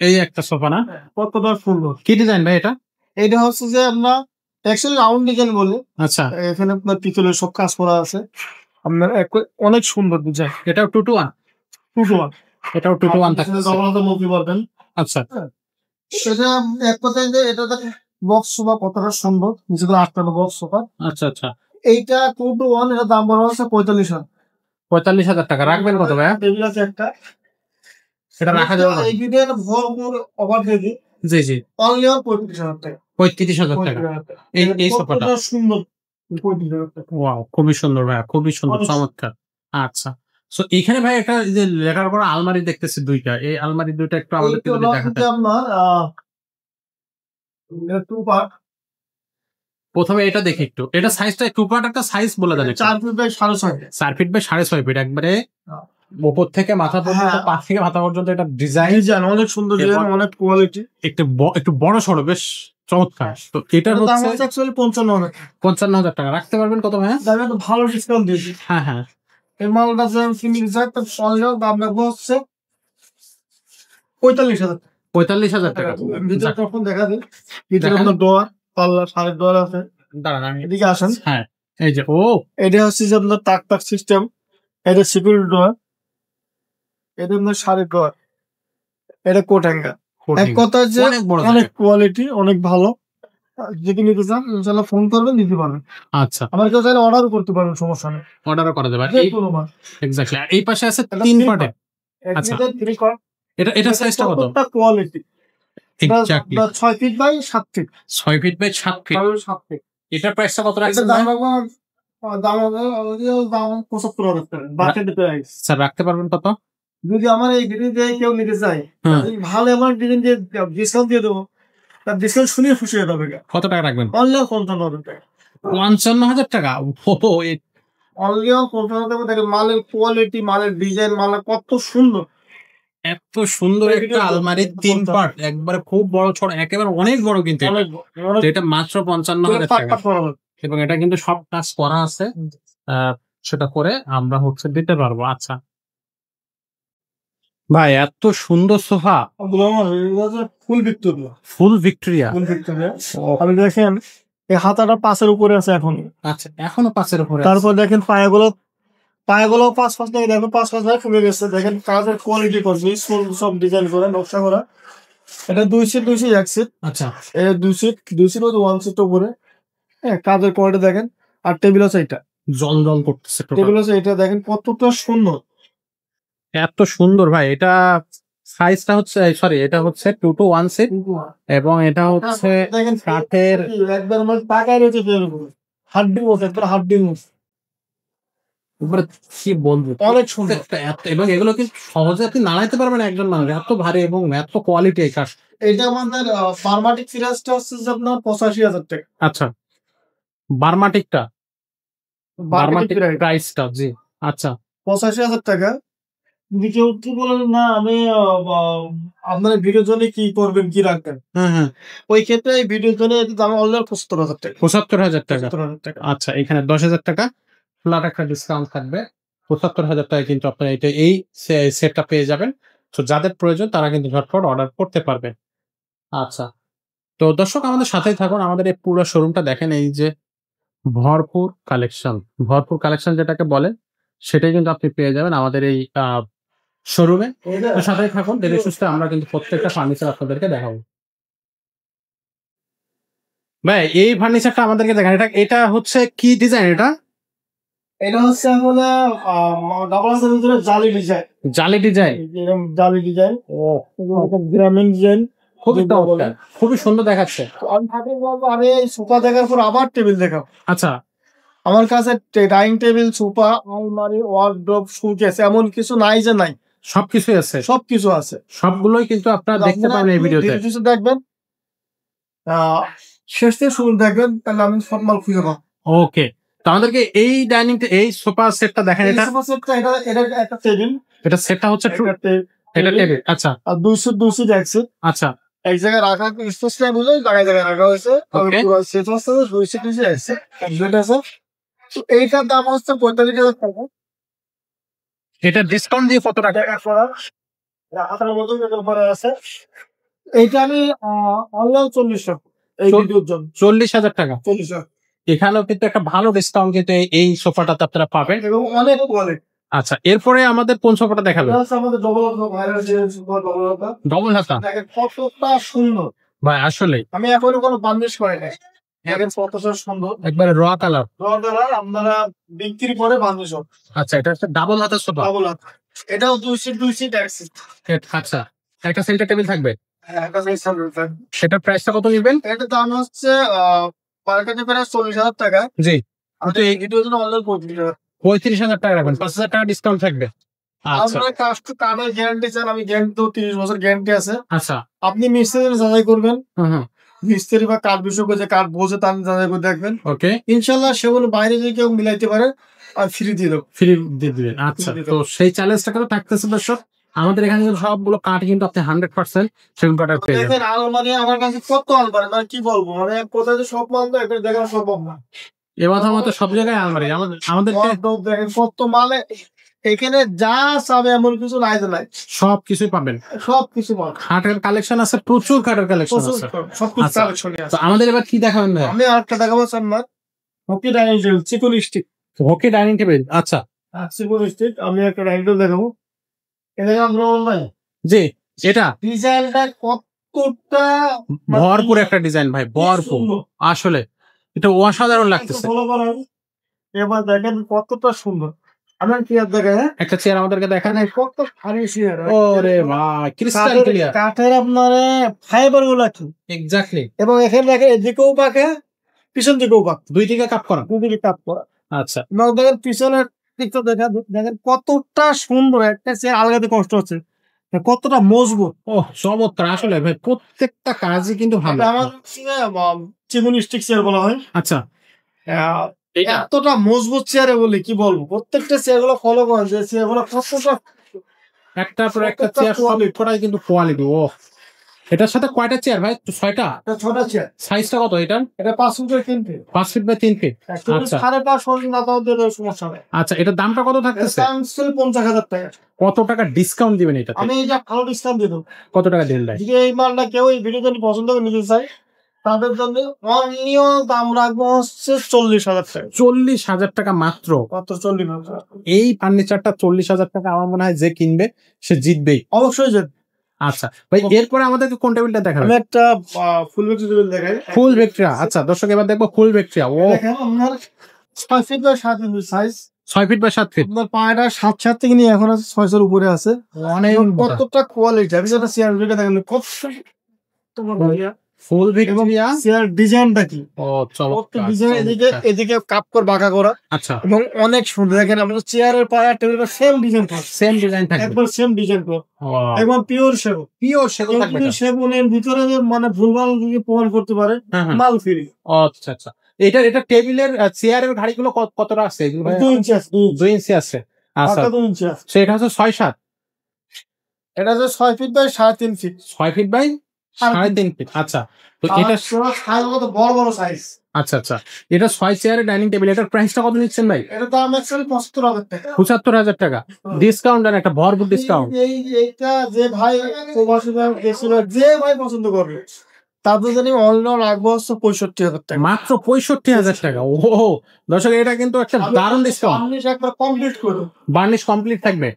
এই একটা সোফা না, কতটা সুন্দর। কি ডিজাইন ভাই এটা? এটা হচ্ছে যে আমরা অ্যাকচুয়ালি রাউন্ড ডিজাইন বলি। আচ্ছা, এখানে আপনার পিতলের সব কাজ করা আছে, আপনার অনেক সুন্দর ডিজাইন। এটাও 2 to 1? 2 to 1, এটাও 2 to 1 থাকছে। জগন্নাথ মুভি পারবেন। আচ্ছা, সেটা এক কথায় যে এটা বক্স সোফা কতটা সুন্দর, নিচে 8টা বক্স সোফা। আচ্ছা আচ্ছা, এইটা 2 to 1, এটা দাম বলা হচ্ছে 45,000। 45,000 টাকা। রাখবেন কত ভাইয়া? টেবিল আছে একটা, এটা রাখা যাবে না? এই ভিডিও ভরপুর অফার দিয়ে দিই। জি জি, অনলি 35,000 টাকা। 35,000 টাকা এই সোফাটা। কতটা সুন্দর, 35,000 টাকা। ওয়াও, খুবই সুন্দর ভাইয়া, খুবই সুন্দর, চমৎকার। আচ্ছা, সো এখানে ভাই একটা যে লেখার পর আলমারি দেখতেছি দুইটা, এই আলমারি দুইটা একটু আমাদেরকে যদি দেখাতে। আপনার টু পার্ট। প্রথমে এটা দেখি একটু, এটা সাইজটা 2 পার্ট, একটা সাইজ বলে দেন। 4 feet by 6.5। 4 feet by 6.5 feet, একবারে উপর থেকে মাথা পর্যন্ত, হ্যাঁ। পা থেকে মাথা পর্যন্ত এটা ডিজাইন অনেক সুন্দর ডিজাইন, অনেক কোয়ালিটি। একটু বড় সড়ো, বেশ চমৎকার। তো এটার দাম হচ্ছে হচ্ছে অ্যাকচুয়ালি 55,000 টাকা। 55,000 টাকা। রাখতে পারবেন কত ভাইয়া? দামে তো ভালো ডিসকাউন্ট দিয়েছি। হ্যাঁ হ্যাঁ, এই মালটা যে কিনে যায় তো সহজে দাম রাখবো হচ্ছে 45,000 টাকা। 45,000 টাকা। ভিতরে তখন দেখা দিন, ভিতরে আপনার ডোর, পাল্লা, শাড়ির ডোর আছে। দাঁড়ান আমি এদিকে আসেন। হ্যাঁ, এই যে এটা হচ্ছে যে আপনার টাক সিস্টেম, এটা সিকিউরিটি ডোর, এটা আপনার শাড়ির ডোর, এটা কোট হ্যাঙ্গার। এক কথা যে অনেক কোয়ালিটি, অনেক ভালো। যদি নিতে চান ইনশাআল্লাহ ফোন করবেন, নিতে পারবেন। আচ্ছা, আমার কেউ চাইলে অর্ডারও করতে পারবেন, সমস্যা নেই, অর্ডারও করা যাবে। এক্স্যাক্টলি, এই পাশে আছে 3 পার্টে। আচ্ছা, এটা সাইজটা কত? Quality exactly 6 feet by 7 feet. 6 feet by 7 feet. 7 feet. এটার প্রাইসটা কত রাখছেন? দাম 75,000 টাকা। Bucket price. স্যার রাখতে পারবেন কত? যদি আমার এই ডিজাইন দিয়ে কেউ নিতে চায়, ভালো আমার ডিজাইন দিয়ে ডিসকাউন্ট দিয়ে দেবো, তার ডিসকাউন্ট শুনে খুশি হয়ে যাবে। কত টাকা রাখবেন? অনলি 55,000 টাকা। 55,000 টাকা? অনলি 55,000 টাকা। দেখেন মালের কোয়ালিটি, মালের ডিজাইন, মালের কত সুন্দর। এত সুন্দর একটা আলমারি 3 পার্ট, একবারে খুব বড় ছড়, একেবারে অনেক বড় কিন্তু এটা মাত্র 55,000 টাকা। এবং এটা কিন্তু সব কাজ করা আছে, সেটা করে আমরা হচ্ছে দিতে পারবো। আচ্ছা ভাই, এত সুন্দর সোফা, ফুল ভিক্টোরিয়া। ফুল ভিক্টোরিয়া। আপনি দেখেন এই হাতাটা 5-এর উপরে আছে এখন। আচ্ছা, এখনো 5-এর উপরে। তারপর দেখেন পায়াগুলো 5 থেকে দেখেন 5 ভাগ ফুলে গেছে। দেখেন কাজের কোয়ালিটি করছি, সব ডিজাইন করে নকশা করা। এটা 2 সিট 1 সিট। আচ্ছা, এটা 2 সিট 1 সিট উপরে। হ্যাঁ, কাজের কোয়ালিটি দেখেন। আর টেবিল আছে, এটা জল করতেছে। টেবিল আছে, এটা দেখেন কতটা সুন্দর, এত সুন্দর ভাই। এটা সাইজটা হচ্ছে, সরি, এটা হচ্ছে 2 to 1 সিট, এবং এটা হচ্ছে দেখেন কাঠের, একবার আমার টাকায় রয়েছে, হাড্ডি মতো, একবার হাড্ডি মতো। কি বলবো, অনেক সুন্দর। এবং এগুলো কি সহজে আপনি নাড়াইতে পারবেন একজন মানুষ, এত ভারী এবং এত কোয়ালিটি এই কাঠ। এটা আমাদের বার্মাটিক ফিরাজটা হচ্ছে যে আপনার 85,000 টাকা। আচ্ছা, বার্মাটিক প্রাইসটা, জি আচ্ছা, 85,000 টাকা। যদি কেউ কি বলেন না আমি আপনার ভিডিওর জন্য কি করবেন, কি রাখবেন, ওই ক্ষেত্রে এই ভিডিওর জন্য দাম অলরেডি 75,000 টাকা। 75,000 টাকা। 75,000 টাকা। আচ্ছা, এখানে 10,000 টাকা ফ্ল্যাট একটা ডিসকাউন্ট থাকবে। 75,000 টাকা কিন্তু আপনারা এই সেটটা পেয়ে যাবেন। তো যাদের প্রয়োজন তারা কিন্তু ঝটপট অর্ডার করতে পারবে। আচ্ছা, তো দর্শক আমাদের সাথেই থাকুন, আমাদের এই পুরো শোরুমটা দেখেন। এই যে ভরপুর কালেকশন যেটাকে বলে, সেটাই কিন্তু আপনি পেয়ে যাবেন আমাদের এই শোরুমে। তো সাথেই থাকুন, ধীরে সুস্থে আমরা কিন্তু প্রত্যেকটা ফার্নিচার আপনাদেরকে দেখাবো। ভাই, এই ফার্নিচারটা আমাদেরকে দেখেন, এটা হচ্ছে কি ডিজাইন? এটা হচ্ছে আসলে ডাবল হাউসের ভিতরে জালি ডিজাইন। জালি ডিজাইন। এরকম জালি ডিজাইন। ও, গ্রামীণ ডিজাইন। খুবই চমৎকার, খুবই সুন্দর দেখাচ্ছে। আমি এই সোফা দেখার পর আবার টেবিল দেখাবো। আচ্ছা, আমার কাছে ডাইনিং টেবিল, সোফা, আলমারি, ওয়ার্ডরোব, শোকেস এমন কিছু নাই যে নাই, সবকিছুই আছে, সবকিছু আছে। সবগুলোই কিন্তু আপনারা দেখতে পাবেন এই ভিডিওতে। দেখবেন শেষ থেকে শুরু দেখবেন, তাহলে আমি সব মাল খুঁজে পাবো। ওকে, তো আমাদেরকে এই এই সোফা সেটটা দেখেন। এটা সোফা সেটটা, এটা একটা টেবিল, এটা সেটটা হচ্ছে এটা টেবিল। আচ্ছা, আর 200 দেখছি। আচ্ছা, এক জায়গায় রাখা স্পেস টাইম হলো, জায়গায় রাখা হয়েছে। Okay. পুরো সেট হচ্ছে 200 নিচে আছে, কমপ্লিট আছে। তো এইটার দাম হচ্ছে 45,000 টাকা। এটা ডিসকাউন্ট দিয়ে কত টাকা? হাতার মতো উপরে আছে। এইটা আমি অনলাইন 40,000 এই ভিডিওর জন্য। 40,000 টাকা। 40,000 এখানেও কিন্তু একটা ভালো ডিসকাউন্ট কিন্তু এই সোফাটাতে আপনারা পাবেন এবং অনেক কোয়ালিটি। আচ্ছা, এরপরে আমাদের কোন সোফাটা দেখাবেন? আমাদের ভাইরাল যে ডবল হাতা, ডবল হাতা। দেখেন কতটা সুন্দর ভাই আসলে আমি এখনো কোনো বার্নিশ করি নাই। দেখেন কতটা সুন্দর, একবারে র কালার। আপনারা বিক্রি করে বার্নিশ হবে। আচ্ছা, এটা হচ্ছে ডাবল হাতের সোফা। ডবল হাতা, এটাও 2 সিট এক সিট। আচ্ছা, একটা সেন্টার টেবিল থাকবে। একটা সাইজ থাকবে। সেটার প্রাইসটা কত নেবেন? এটার দাম হচ্ছে মার্কেটে প্রায় 40,000 টাকা। জি, কিন্তু এই ভিডিওর জন্য অনলাইন 35,000। 35,000 টাকা রাখবেন, 5,000 টাকা ডিসকাউন্ট থাকবে। আচ্ছা, আপনারা কার্ডের গ্যারান্টি চান, আমি গ্যারান্টি তো 30 বছর গ্যারান্টি আছে। আচ্ছা, আপনি মিস্ত্রি যাচাই করবেন, হুম, মিস্ত্রি বা কাঠ বিশেষজ্ঞ যে কাঠ বোঝে তার যাচাই করে দেখবেন। ওকে, ইনশাল্লাহ সেগুলো বাইরে যদি কেউ মিলাইতে পারে আর ফ্রি দিয়ে দেবো। ফ্রি দিয়ে দিবেন। আচ্ছা, তো সেই চ্যালেঞ্জটা কিন্তু থাকতেছে দর্শক। আমাদের এখানে কিন্তু সবগুলো কাঠ কিন্তু আপনি 100% সেগুন কাঠের পেয়ে যাবেন। দেখেন আলমারি আমার কাছে কত আলমারি, মানে কি বলবো, মানে কোথায় যে সব মাল তো এটা দেখা সম্ভব না। এবার মতো সব জায়গায় আলমারি আমাদেরকে Wardrobe দেখেন কত মালে, এখানে যা চাবে এমন কিছু নাই যে নাই, সব কিছুই পাবেন। সবকিছু মাল, খাটের কালেকশন আছে, প্রচুর খাটের কালেকশন প্রচুর আছে। সবকিছু আচ্ছা, কালেকশনই তো আছে। আমাদের এবার কি দেখাবেন ভাই? আমি আরেকটা দেখাবো আপনার হকি ডাইনিং টেবিল, চিকন স্টিক। Hockey dining table. আচ্ছা, চিকন স্টিক আমি একটা ডাইনিং টেবিল দেখাবো। এটা আমরা অনলাইন জি, এটা ডিজাইনটা কতটা ভরপুর একটা ডিজাইন ভাই, ভরপুর। সুন্দর। আসলে এটা অসাধারণ লাগতেছে। ফলো করেন। এবার দেখেন কতটা সুন্দর। আমার কি আর দেখেন, হ্যাঁ? একটা চেয়ার আমাদেরকে দেখান। এখানে কত ভারী চেয়ার, ওরে ভাই, ক্রিস্টাল ক্লিয়ার। কাঠের আপনার ফাইবার গুলা কি, এক্স্যাক্টলি। এবং এখানে দেখেন এদিকেও পাকে, পিছন দিকেও পাক, দুই দিকে কাপ করা। দুদিকে কাপ করা। আচ্ছা, এবং দেখেন পিছনের দিকটা দেখেন কতটা সুন্দর, একটা চেয়ার আলগাতে কষ্ট হচ্ছে, কতটা মজবুত। ও চমৎকার। আসলে ভাই প্রত্যেকটা কাজই কিন্তু ভালো। এটা আমার চিকন স্টিক চেয়ার বলা হয়। আচ্ছা, এতটা মজবুত চেয়ারে বলি কি বলবো, প্রত্যেকটা চেয়ার গুলো ফলো করেন যে চেয়ার গুলো কতটা একটার পর একটা চেয়ার সবকটাই কিন্তু কোয়ালিটি। ও, এটার সাথে কয়টা চেয়ার ভাই? 6টা। ছোট চেয়ার। সাইজটা কত এটার? এটা 5 ফুটের 3 ফিট। 5 feet by 3 feet. আচ্ছা, 5.5 ফুট না তাও দিলে সমস্যা হবে। আচ্ছা, এটার দামটা কত থাকতেছে? দাম ছিল 50,000 টাকা। কত টাকা ডিসকাউন্ট দিবেন এটাতে? আমি এটা ভালো ডিসকাউন্ট দিয়ে দেবো। কত টাকা দিলেন ভাই? যদি এই মালটা কেউ এই ভিডিওতে পছন্দ করে নিতে চায়, তাদের জন্য অনলিও দাম রাখবো হচ্ছে 40,000 টাকা। 40,000 টাকা মাত্র। মাত্র 40,000। এই ফার্নিচারটা 40,000 টাকা আমার মনে হয় যে কিনবে সে জিতবেই। অবশ্যই যে আচ্ছা ভাই, এরপরে আমাদেরকে কোন টেবিলটা দেখাবেন? আমি একটা ফুল ভিক্টোরিয়া টেবিল দেখাই। ফুল ভিক্টোরিয়া। আচ্ছা দর্শক, এবার দেখবো ফুল ভিক্টোরিয়া। ও, দেখেন আপনার 6 feet by 7 inch size, 6 feet by 7 feet. আপনার পায়টা 7 থেকে নিয়ে এখন আছে 600 উপরে আছে। অনেক কতটা কোয়ালিটি, আমি যেটা চেয়ার ভিডিও দেখেন কত তোমার ভাইয়া ফুল ভিক্টোরিয়া। চেয়ার ডিজাইনটা কি, ও চমৎকার। ডিজাইন এদিকে কাপ করে বাঁকা করা, আচ্ছা, এবং অনেক সুন্দর। দেখেন আমাদের চেয়ারের পায়া টেবিলের সেম ডিজাইন থাকবে, সেম ডিজাইন থাকবে। একবার সেম ডিজাইন করো, একবার পিওর সেগুন। পিওর সেগুন থাকবে এটা। সেগুনের ভিতরে যে মানে ভুলভাল যদি প্রমাণ করতে পারে হ্যাঁ, হ্যাঁ। মাল ফ্রি। আচ্ছা, আচ্ছা, এটা টেবিলের চেয়ারের ঘাড়িগুলো কতটা আছে এগুলো ভাই? 2 ইঞ্চি আছে, 2 ইঞ্চি আছে। আচ্ছা, 2 ইঞ্চি আছে। সেটা হচ্ছে 6-7। এটা হচ্ছে 6 feet by 3.5 feet. 6 feet by 3.5 feet. আচ্ছা, তো এটা সাইজ কত বড় বড় সাইজ। আচ্ছা, আচ্ছা, এটা 6 চেয়ারের ডাইনিং টেবিল। এটার প্রাইসটা কত নিচ্ছেন ভাই? এটা দাম অ্যাকচুয়ালি 75,000 টাকা। 75,000 টাকা ডিসকাউন্ট। আর একটা ভরপুর ডিসকাউন্ট। এইটা যে ভাই প্রবাসী ভাই গেছিল, যে ভাই পছন্দ করবে তাদের জন্য অনলাইন রাখবো হচ্ছে 65,000 টাকা। মাত্র 65,000 টাকা। ও দর্শক, এটা কিন্তু একটা দারুণ ডিসকাউন্ট। বার্নিশ একবার কমপ্লিট করো, বার্নিশ কমপ্লিট থাকবে,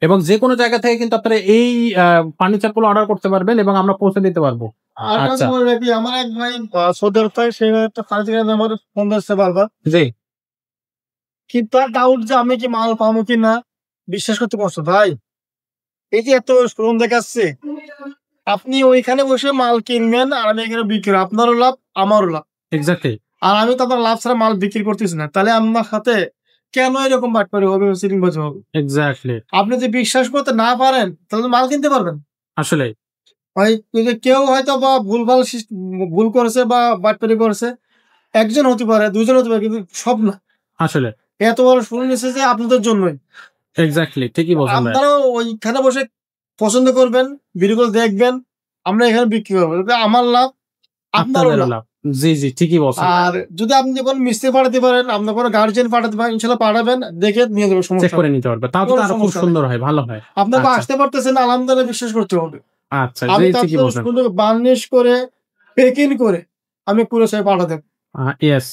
এবং যে কোনো জায়গা থেকে কিন্তু আপনারা এই ফার্নিচার গুলো অর্ডার করতে পারবেন এবং আমরা পৌঁছে দিতে পারবো। আর আচ্ছা, আমার এক ভাই সৌদি আরব থেকে, সে একটা ফার্নিচার আমার ফোন দিচ্ছে বারবার, জি, কিন্তু আর ডাউট যে আমি কি মাল পাবো কি না, বিশ্বাস করতে পারছো ভাই। এই যে এত শোরুম দেখাচ্ছে, আপনি ওইখানে বসে মাল কিনবেন আর আমি এখানে বিক্রি, আপনারও লাভ আমারও লাভ। এক্স্যাক্টলি। আর আমি তো আপনার লাভ ছাড়া মাল বিক্রি করতেছি না, তাহলে আপনার সাথে কেন এরকম বাটপারি হবে, চিটিংবাজি হবে? এক্স্যাক্টলি। আপনি যদি বিশ্বাস করতে না পারেন তাহলে তো মাল কিনতে পারবেন। আসলে হয় যদি কেউ হয়তো বা ভুল করেছে বা বাটপারি করেছে, একজন হতে পারে, দুজন হতে পারে, কিন্তু সব না। আসলে এত বড় শুনে নিচ্ছে যে আপনাদের জন্যই। এক্স্যাক্টলি ঠিকই বলছেন ভাই। আপনারাও ওইখানে বসে পছন্দ করবেন, ভিডিওগুলো দেখবেন, আমরা এখানে বিক্রি করবো, এতে আমার লাভ, আপনারও আপনাদেরও লাভ। লাভ। জি জি ঠিকই বলছেন। আর যদি আপনি কোনো মিস্ত্রি পাঠাতে পারেন, আপনার কোনো গার্জিয়ান পাঠাতে পারেন, ইনশাল্লাহ পাঠাবেন, দেখে নিয়ে যাবো, চেক সমস্যা করে নেই। নিতে পারবে, তাও তো কোনো আরো খুব সমস্যা নেই। সুন্দর হয়, ভালো হয়। আপনাকে আচ্ছা আসতে পারতেছেন না, আলহামদুলিল্লাহ বিশ্বাস করতে হবে। আচ্ছা আমি জি তো ঠিকই আপনার বলছেন। সুন্দর বার্নিশ করে প্যাকিং করে আমি পুরো সবাই পাঠাতে। ইয়েস,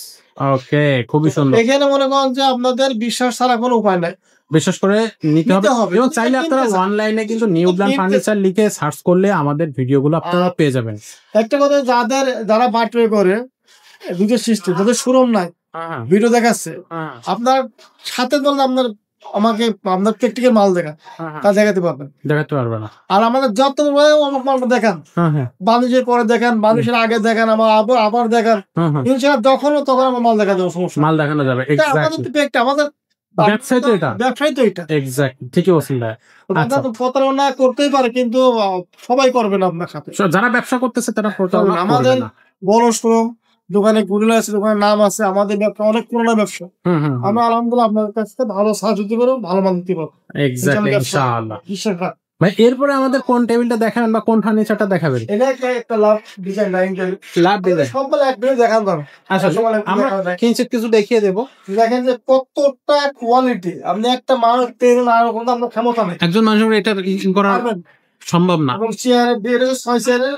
ওকে, খুবই সুন্দর। এখানে মনে করেন যে আপনাদের বিশ্বাস ছাড়া কোনো উপায় নাই, বিশেষ করে নিতে নিতে হবে। হবে। এবং যদি চাইলে কিনতে আপনারা চান, অনলাইনে কিন্তু যদি নিউল্যান্ড কিনতে ফার্নিচার লিখে সার্চ করলে আমাদের ভিডিওগুলো আপনারা পেয়ে যাবেন। একটা কথা, যারা বাটপারি করে দুধের সৃষ্টি, তাদের শোরুম নাই, হ্যাঁ ভিডিও দেখাচ্ছে, হ্যাঁ আপনার সাথে বলতে আমাকে আপনার প্র্যাকটিক্যাল মাল দেখান, তা দেখাতে পারবেন। দেখাতে পারবে না। আর আমাদের যত অমুক মালটা দেখান, হ্যাঁ বাণিজ্যের পরে দেখান, বাণিজ্যের আগে দেখান, আবার দেখান, হ্যাঁ ইনশাআল্লাহ তখন আমার মাল দেখা যাবে, সমস্যা মাল দেখানো যাবে। নেই। আমাদের তো আমাদের ব্যবসায় তো এটা। ব্যবসায় তো এটা। এক্স্যাক্টলি ঠিকই বলছেন ভাই। আচ্ছা, তো প্রতারণা করতেই পারে, কিন্তু সবাই করবে না আপনার সাথে। যারা ব্যবসা করতেছে তারা প্রতারণা করবে আমাদের না। বড় শোরুম, দোকানে গুগল আছে, দোকানের নাম আছে, আমাদের ব্যবসা অনেক পুরোনো ব্যবসা। আমি আলহামদুলিল্লাহ আপনার কাছ থেকে ভালো সাহায্য দিতে পারবো, ভালো মাল দিতে পারবো, এক্স্যাক্টলি ইনশাআল্লাহ। বিশ্বাস রাখ। ভাই এরপরে আমাদের কোন টেবিলটা দেখাবেন বা কোন ফার্নিচারটা দেখাবেন? এটা একটা লাভ ডিজাইন, ডাইনিং টেবিল। লাভ ডিজাইন। সব এক মিনিট দেখান দাও। আচ্ছা আমরা কিঞ্চিত কিছু দেখিয়ে দেবো। দেখেন যে কতটা কোয়ালিটি, আপনি একটা মানুষ টেনে না কোনো আপনার ক্ষমতা নেই, একজন মানুষের এটা করা পারবেন সম্ভব না। এবং চেয়ারে বের 6 চেয়ারের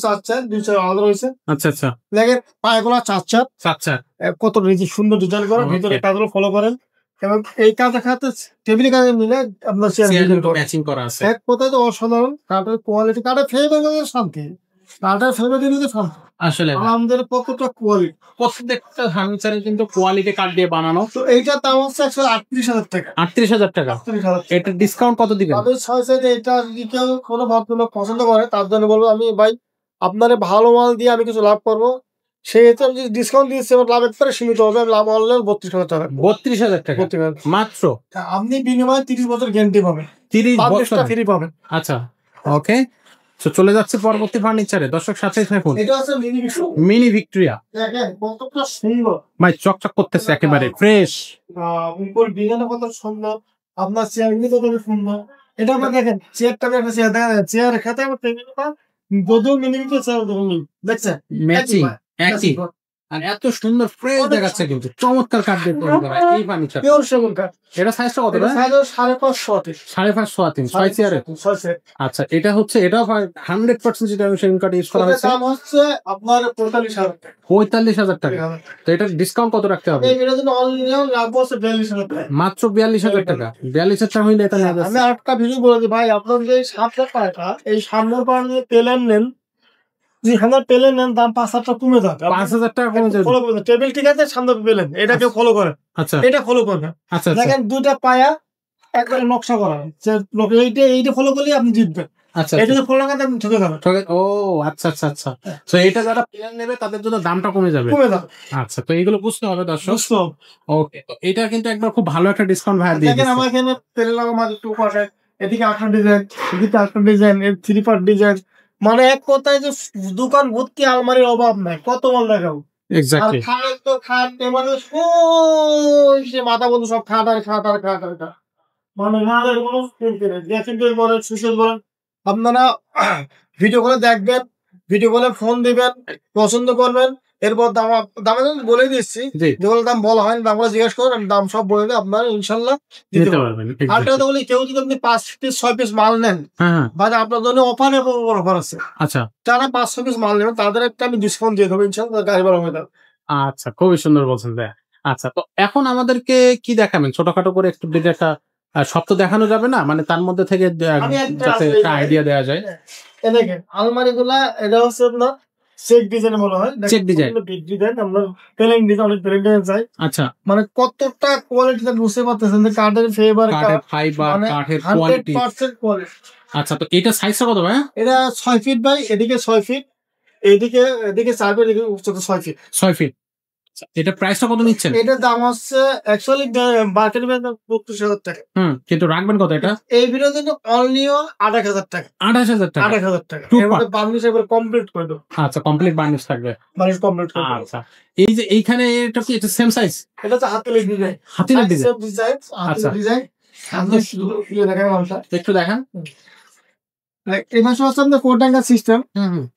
7 চেয়ার 2 চেয়ার আলাদা রয়েছে। আচ্ছা আচ্ছা দেখেন পায়গুলো 4 চেয়ার, আচ্ছা কত সুন্দর ডিজাইন করা, Okay. ভিতরে কাজগুলো ফলো করেন, এবং এই কাজের খাতে টেবিলের কাজে মিলে আপনার চেয়ার ম্যাচিং করা আছে। এক কথায় তো অসাধারণ। কাঠের কোয়ালিটি, কাঠের ফেভার শান্তি, কাঠের ফেভার দিলে শান্তি। আসলে আমাদের কতটা কোয়ালিটি, প্রত্যেকটা ফার্নিচারে কিন্তু কোয়ালিটি কাঠ দিয়ে বানানো। তো এইটার দাম হচ্ছে 38,000 টাকা। 38,000 টাকা। 38,000। এটা ডিসকাউন্ট কত দিবেন? তাদের 6 সাইডে এটা যদি কেউ কোনো ভদ্রলোক পছন্দ করে, তার জন্য বলবো আমি ভাই আপনার ভালো মাল দিয়ে আমি কিছু লাভ করবো, সেহেতু আমি যদি ডিসকাউন্ট দিচ্ছি আমার লাভ একবারে সীমিত হবে। আমি লাভ অনলাইন 32,000 টাকা। 32,000 টাকা 32,000 মাত্র। আপনি বিনিময়ে 30 বছর গ্যারান্টি পাবেন, 30 বছর ফ্রি পাবেন। আচ্ছা ওকে, তো চলে যাচ্ছে পরবর্তী ফার্নিচারে। দর্শক সাথে থাকুন। এটা হচ্ছে মিনি ভিক্টোরিয়া। দেখেন কতটা সুন্দর, ভাই চকচক করতেছে, একেবারে ফ্রেশ। উপর ডিজাইন কত সুন্দর, আপনার চেয়ার গুলো কত সুন্দর। এটা আপনার দেখেন চেয়ারটা, একটা চেয়ার দেখা যায়, চেয়ার খেতে আমার টেবিলটা যদিও মিনিমিটার চেয়ার দেখছেন ম্যাচিং একই, একই। আর এত সুন্দর ফ্রেশ দেখাচ্ছে, কিন্তু চমৎকার কাঠ দিয়ে তৈরি করা এই ফার্নিচার। পিওর সেগুন কাঠ। এটা সাইজটা কত? এটা সাইজ 5.5 5.5 3 6 চেয়ারের। 6 চেয়ার। আচ্ছা এটা হচ্ছে, এটাও 100% যেটা সেগুন কাঠ ইউজ করা হয়েছে। দাম হচ্ছে আপনার 45,000 টাকা। 45,000 টাকা। তো এটা ডিসকাউন্ট কত রাখতে হবে? এই ভিডিওর জন্য অনলাইন লাভ হচ্ছে 42,000 টাকা। মাত্র 42,000 টাকা। 42,000 টাকা হইলে এটা নেওয়া আমি যাচ্ছে। আরেকটা ভিডিও বলে দিই ভাই, আপনার যে সামনের পায়টা, এই সামনের পা নিয়ে পেলেন নেন, যে সামনের পেলেন নেন, দাম 5,000 টাকা কমে যাবে। 5,000 টাকা কমে যাবে। ফলো করবেন, টেবিল ঠিক আছে, সামনে পেলেন, এটা কেউ ফলো করে, আচ্ছা এটা ফলো করবেন। আচ্ছা দেখেন দুইটা পায়া একবারে নকশা করা, যে এইটা ফলো করলে আপনি জিতবেন। আচ্ছা এটা যদি ফলো না করেন আপনি ঠকে যাবেন। ও আচ্ছা আচ্ছা আচ্ছা। তো এটা যারা প্ল্যান নেবে তাদের জন্য দামটা কমে যাবে। কমে যাবে, আচ্ছা, তো এইগুলো বুঝতে হবে দর্শক। বুঝতে হবে। ওকে, তো এটা কিন্তু একবার খুব ভালো একটা ডিসকাউন্ট ভাই দিয়ে দেখেন দিচ্ছে। আমার এখানে পেলেন আমার 2 পার্টের, এদিকে 8টা ডিজাইন, এদিকে 8টা ডিজাইন, এর 3 পার্ট ডিজাইন, মানে এক কথায় যে দোকান ভর্তি আলমারির অভাব নাই, কত মাল দেখাবো। আর এক্স্যাক্টলি। খাট তো খাট, মানে সে মাথা বন্ধু সব খাট আর খাট আর খাট আর খাট, মানে খাটের কোনো ড্রেসিং টেবিল বলেন, সুশীল বলেন, আপনারা ভিডিও করে দেখবেন, ভিডিও করে ফোন দিবেন, পছন্দ করবেন, এরপর দামে বলে দিচ্ছি, জি যেগুলো দাম বলা হয় দামগুলো জিজ্ঞেস করেন, আমি দাম সব বলে দিই, আপনারা ইনশাল্লাহ দিতে নিতে পারবেন। পারবেন। আরেকটা কথা বলি, কেউ যদি আপনি 5 পিস 6 পিস মাল নেন, হ্যাঁ হ্যাঁ বা আপনার জন্য অফার আছে, আচ্ছা যারা 5-6 পিস মাল নেবেন তাদের একটা আমি ডিসকাউন্ট দিয়ে দেবো ইনশাল্লাহ, গাড়ি ভাড়া হয়ে যাবে। আচ্ছা, খুবই সুন্দর বলছেন ভাই। আচ্ছা, তো এখন আমাদেরকে কি দেখাবেন? ছোটখাটো করে একটু যদি একটা সব তো দেখানো যাবে না, মানে তার মধ্যে থেকে আমি একটা যাতে একটা আইডিয়া দেওয়া যায়। দেখেন আলমারি গুলা, এটা হচ্ছে আপনার চেক ডিজাইন বলা হয়, চেক ডিজাইন, বিগ ডিজাইন, আমরা প্লেন ডিজাইন, অনেক প্লেন ডিজাইন চাই। আচ্ছা, মানে কতটা কোয়ালিটিটা বুঝতে পারতেছেন যে কাঠের ফাইবার, কাঠের ফাইবার, মানে কাঠের কোয়ালিটি। 100% কোয়ালিটি। আচ্ছা, তো এটা সাইজটা কত ভাই? এটা 6 ফিট বাই, এদিকে 6 ফিট, এদিকে 4 ফিট, এদিকে উচ্চতা 6 ফিট। 6 ফিট। এটা প্রাইসটা কত নিচ্ছেন? এটার দাম হচ্ছে অ্যাকচুয়ালি মার্কেট ভ্যালু 32,000 টাকা। কিন্তু রাখবেন কত এটা? এই ভিডিওর জন্য অনলি 28,000 টাকা। 28,000 টাকা। 28,000 টাকা। Two এর part। মধ্যে বার্নিশ একবার কমপ্লিট করে দেব। আচ্ছা, কমপ্লিট বার্নিশ থাকবে। বার্নিশ কমপ্লিট করে দেব। আচ্ছা, এই যে এইখানে এটা কি এটা সেম সাইজ? এটা হচ্ছে হাতিলের ডিজাইন। হাতিলের ডিজাইন। সেম ডিজাইন, হাতিলের ডিজাইন। সামনে শুধু দেখাই মালটা। একটু দেখান। এবার হচ্ছে আপনার 4 টাঙ্গা সিস্টেম।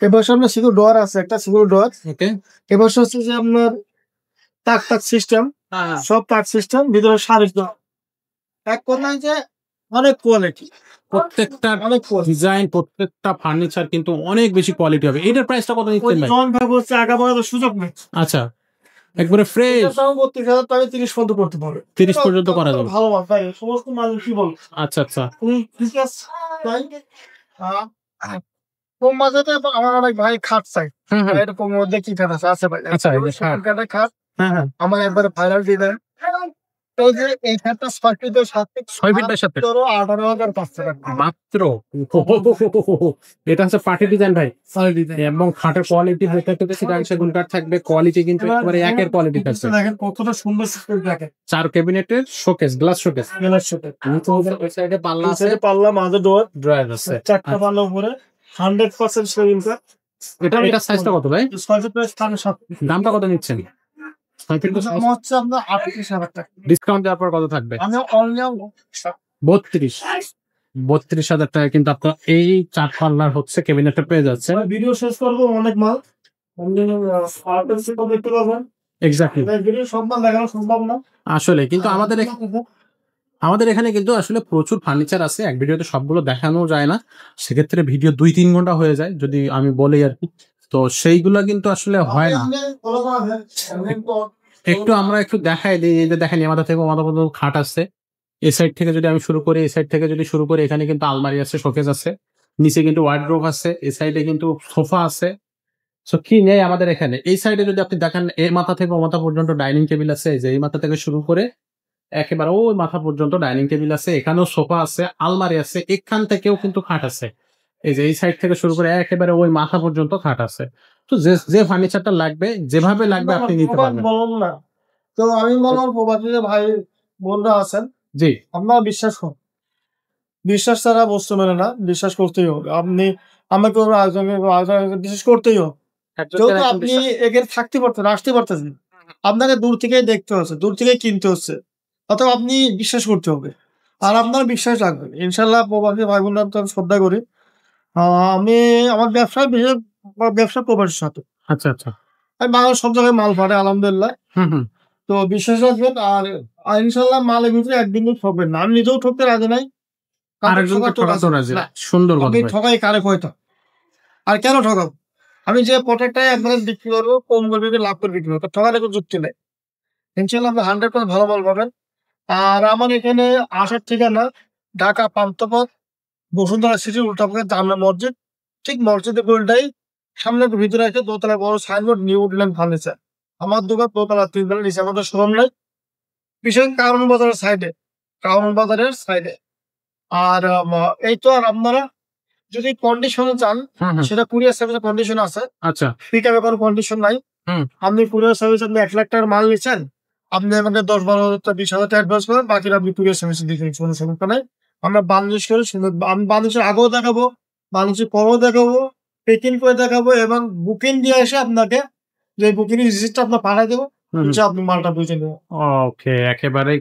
এবার সামনে সিকিউর ডোর আছে, একটা সিকিউর ডোর। ওকে। এবার হচ্ছে যে আপনার তাক সিস্টেম, সব তাক সিস্টেম, ভিতরে সারিস দেওয়া। এক কথায় যে অনেক কোয়ালিটি, প্রত্যেকটা অনেক ডিজাইন, প্রত্যেকটা ফার্নিচার কিন্তু অনেক বেশি কোয়ালিটি হবে। এটার প্রাইসটা কত নিচ্ছেন ভাই? জন ভাগ হচ্ছে আগা পড়ার সুযোগ নেই। আচ্ছা, একবারে ফ্রেশ। 32,000 টাকা 30 পর্যন্ত করতে পারবে। 30 পর্যন্ত করা যাবে। ভালো মাল ভাই, সমস্ত মাল কি বল। আচ্ছা আচ্ছা। ঠিক আছে ভাই। কম বাজেটে আমার অনেক ভাই খাট চাই। এটা কমের মধ্যে কি খাট আছে ভাই? আচ্ছা, এই যে খাট। হ্যাঁ, আমার একবারে ভাইরাল দিবেন। তো যে এই খাটটা 6 ফিটের সাথে 6 ফিটের সাথে 18,500 টাকা মাত্র। এটা হচ্ছে পার্টি ডিজাইন ভাই, এবং খাটের কোয়ালিটি প্রত্যেকটা সেটা সেগুন কাঠ থাকবে, কোয়ালিটি কিন্তু একেবারে একের কোয়ালিটি থাকবে। দেখেন কতটা সুন্দর সিস্টেম দেখেন। 4 ক্যাবিনেটের showcase, glass showcase. Glass showcase. ওই সাইডে পাল্লা আছে, পাল্লা, মাঝে ডোর, ড্রয়ার আছে। 4টা পাল্লা উপরে 100% শেভিং কাঠ। এটা সাইজটা কত ভাই? 6 ফিট প্লাস 7.5। দামটা কত নিচ্ছেন? 6 ফিট দাম হচ্ছে আপনার 38,000 টাকা। ডিসকাউন্ট দেওয়ার পর কত থাকবে? আমি অনলি 32,000 টাকা কিন্তু আপনার এই 4 পাল্লার হচ্ছে ক্যাবিনেটটা পেয়ে যাচ্ছে। ভিডিও শেষ করবো, অনেক মাল দেখতে পাবেন। এক্স্যাক্টলি। ভিডিও সব মাল দেখানো সম্ভব না আসলে, কিন্তু আমাদের এখানে কিন্তু আসলে প্রচুর ফার্নিচার আছে, এক ভিডিওতে সবগুলো দেখানো যায় না, সেক্ষেত্রে ভিডিও 2-3 ঘন্টা হয়ে যায় যদি আমি বলি আর কি। তো সেইগুলো কিন্তু আসলে হয় না। একটু আমরা একটু দেখাই দিই। এই যে দেখেন, আমাদের থেকে আমাদের পর্যন্ত খাট আছে। এই সাইড থেকে যদি আমি শুরু করি, এই সাইড থেকে যদি শুরু করি, এখানে কিন্তু আলমারি আছে, শোকেস আছে, নিচে কিন্তু ওয়ার্ডরোব আছে, এই সাইডে কিন্তু সোফা আছে। সো কি নেই আমাদের এখানে? এই সাইডে যদি আপনি দেখেন, এই মাথা থেকে ও মাথা পর্যন্ত ডাইনিং টেবিল আছে। এই যে এই মাথা থেকে শুরু করে একেবারে ওই মাথা পর্যন্ত ডাইনিং টেবিল আছে, এখানেও সোফা আছে, আলমারি আছে, এখান থেকেও কিন্তু খাট আছে। এই যে এই সাইড থেকে শুরু করে একেবারে ওই মাথা পর্যন্ত খাট আছে। তো যে ফার্নিচারটা লাগবে, যেভাবে লাগবে আপনি নিতে পারবেন। বলুন না, তো আমি বললাম প্রবাসী ভাই বোনরা আছেন, জি, আপনারা বিশ্বাস করুন। বিশ্বাস ছাড়া বস্তু মেলে না, বিশ্বাস করতেই হবে। আপনি আমাকে বিশ্বাস করতেই হবে। যেহেতু আপনি এখানে থাকতে পারতেন, আসতে পারতেছেন, আপনাকে দূর থেকেই দেখতে হচ্ছে, দূর থেকেই কিনতে হচ্ছে, অথবা আপনি বিশ্বাস করতে হবে। আর আপনার বিশ্বাস রাখবেন, ইনশাল্লাহ। প্রবাসী ভাই বোনরা তো আমি শ্রদ্ধা করি। আমি আমার ব্যবসা প্রবাসীর সাথে। আচ্ছা আচ্ছা। আমি বাংলার সব জায়গায় মাল পাঠাই, আলহামদুলিল্লাহ। তো বিশ্বাস রাখবেন। আর ইনশাল্লাহ মালের ভিতরে একদিন ঠকবেন না। আমি নিজেও ঠকতে রাজি নাই, সুন্দর আমি ঠকাই কারে কয়টা, আর কেন ঠকাব? আমি যে প্রোডাক্টটাই একবারে বিক্রি করবো, কম করবি, লাভ করে বিক্রি করবো, ঠকালে কোনো যুক্তি নেই। ইনশাল্লাহ আপনি 100% ভালো মাল পাবেন। আর আমার এখানে আসার ঠিকানা ঢাকা পান্থপথ, বসুন্ধরা সিটির উল্টাপাকে জামে মসজিদ, ঠিক মসজিদের উল্টাই সামনে একটু ভিতরে আছে দোতলা বড় সাইনবোর্ড, নিউ উডল্যান্ড ফার্নিচার। আমার দোকান দোতলা 3 তলা, নিচে আমাদের শোরুম নাই, বিশেষ কারণ বাজারের সাইডে। আর এই তো। আর আপনারা যদি কন্ডিশনে চান, সেটা কুরিয়ার সার্ভিসের কন্ডিশন আছে। আচ্ছা, পিক আপে কোনো কন্ডিশন নাই। আপনি কুরিয়ার সার্ভিস, আপনি 1 লাখ টাকার মাল নিচ্ছেন, আপনি আমাকে 10-12 হাজার 20,000 টাকা অ্যাডভান্স করেন, বাকিটা আপনি কুরিয়ার সার্ভিসে দিয়ে দিন, কোনো সমস্যা নাই। আমরা বাংলাদেশ করে আমি বাংলাদেশের আগেও দেখাবো, বাংলাদেশের পরেও দেখাবো, পেকিং করে দেখাবো, এবং বুকিং দিয়ে এসে আপনাকে যে বুকিং রিসিপ্টটা আপনার পাঠিয়ে দেবো, আপনি মালটা বুঝে নেবেন। ওকে, একেবারে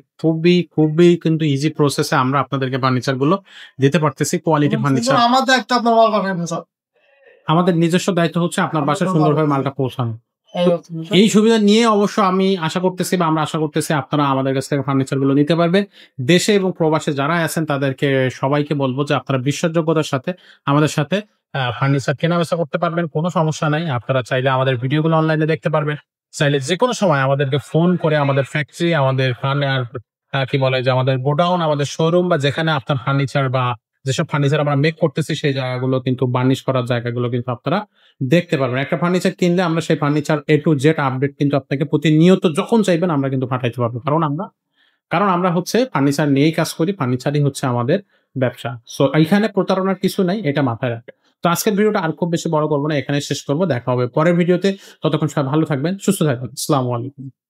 খুবই কিন্তু ইজি প্রসেসে আমরা আপনাদেরকে ফার্নিচার গুলো দিতে পারতেছি, কোয়ালিটি ফার্নিচার। আমাদের একটা আপনার মাল পাঠাবেন স্যার। আমাদের নিজস্ব দায়িত্ব হচ্ছে আপনার বাসায় সুন্দরভাবে মালটা পৌঁছানো। এই সুবিধা নিয়ে অবশ্য আমি আশা করতেছি, বা আমরা আশা করতেছি আপনারা আমাদের কাছ থেকে ফার্নিচার গুলো নিতে পারবেন। দেশে এবং প্রবাসে যারা আছেন তাদেরকে সবাইকে বলবো যে আপনারা বিশ্বাসযোগ্যতার সাথে আমাদের সাথে ফার্নিচার কেনা বেচা করতে পারবেন, কোনো সমস্যা নাই। আপনারা চাইলে আমাদের ভিডিওগুলো অনলাইনে দেখতে পারবেন, চাইলে যে কোনো সময় আমাদেরকে ফোন করে আমাদের ফ্যাক্টরি, আমাদের কি বলে যে আমাদের গোডাউন, আমাদের শোরুম, বা যেখানে আপনার ফার্নিচার বা যেসব ফার্নিচার আমরা মেক করতেছি সেই জায়গাগুলো কিন্তু বার্নিশ করার জায়গাগুলো কিন্তু আপনারা দেখতে পারবেন। একটা ফার্নিচার কিনলে আমরা সেই furniture A to Z update কিন্তু আপনাকে প্রতিনিয়ত যখন চাইবেন আমরা কিন্তু পাঠাইতে পারবো। কারণ আমরা হচ্ছে ফার্নিচার নিয়েই কাজ করি। ফার্নিচারই হচ্ছে আমাদের ব্যবসা। সো এইখানে প্রতারণার কিছু নাই, এটা মাথায় রাখবেন। তো আজকের ভিডিওটা আর খুব বেশি বড় করব না, এখানে শেষ করব। দেখা হবে পরের ভিডিওতে। ততক্ষণ সবাই ভালো থাকবেন, সুস্থ থাকবেন। আসসালামু আলাইকুম।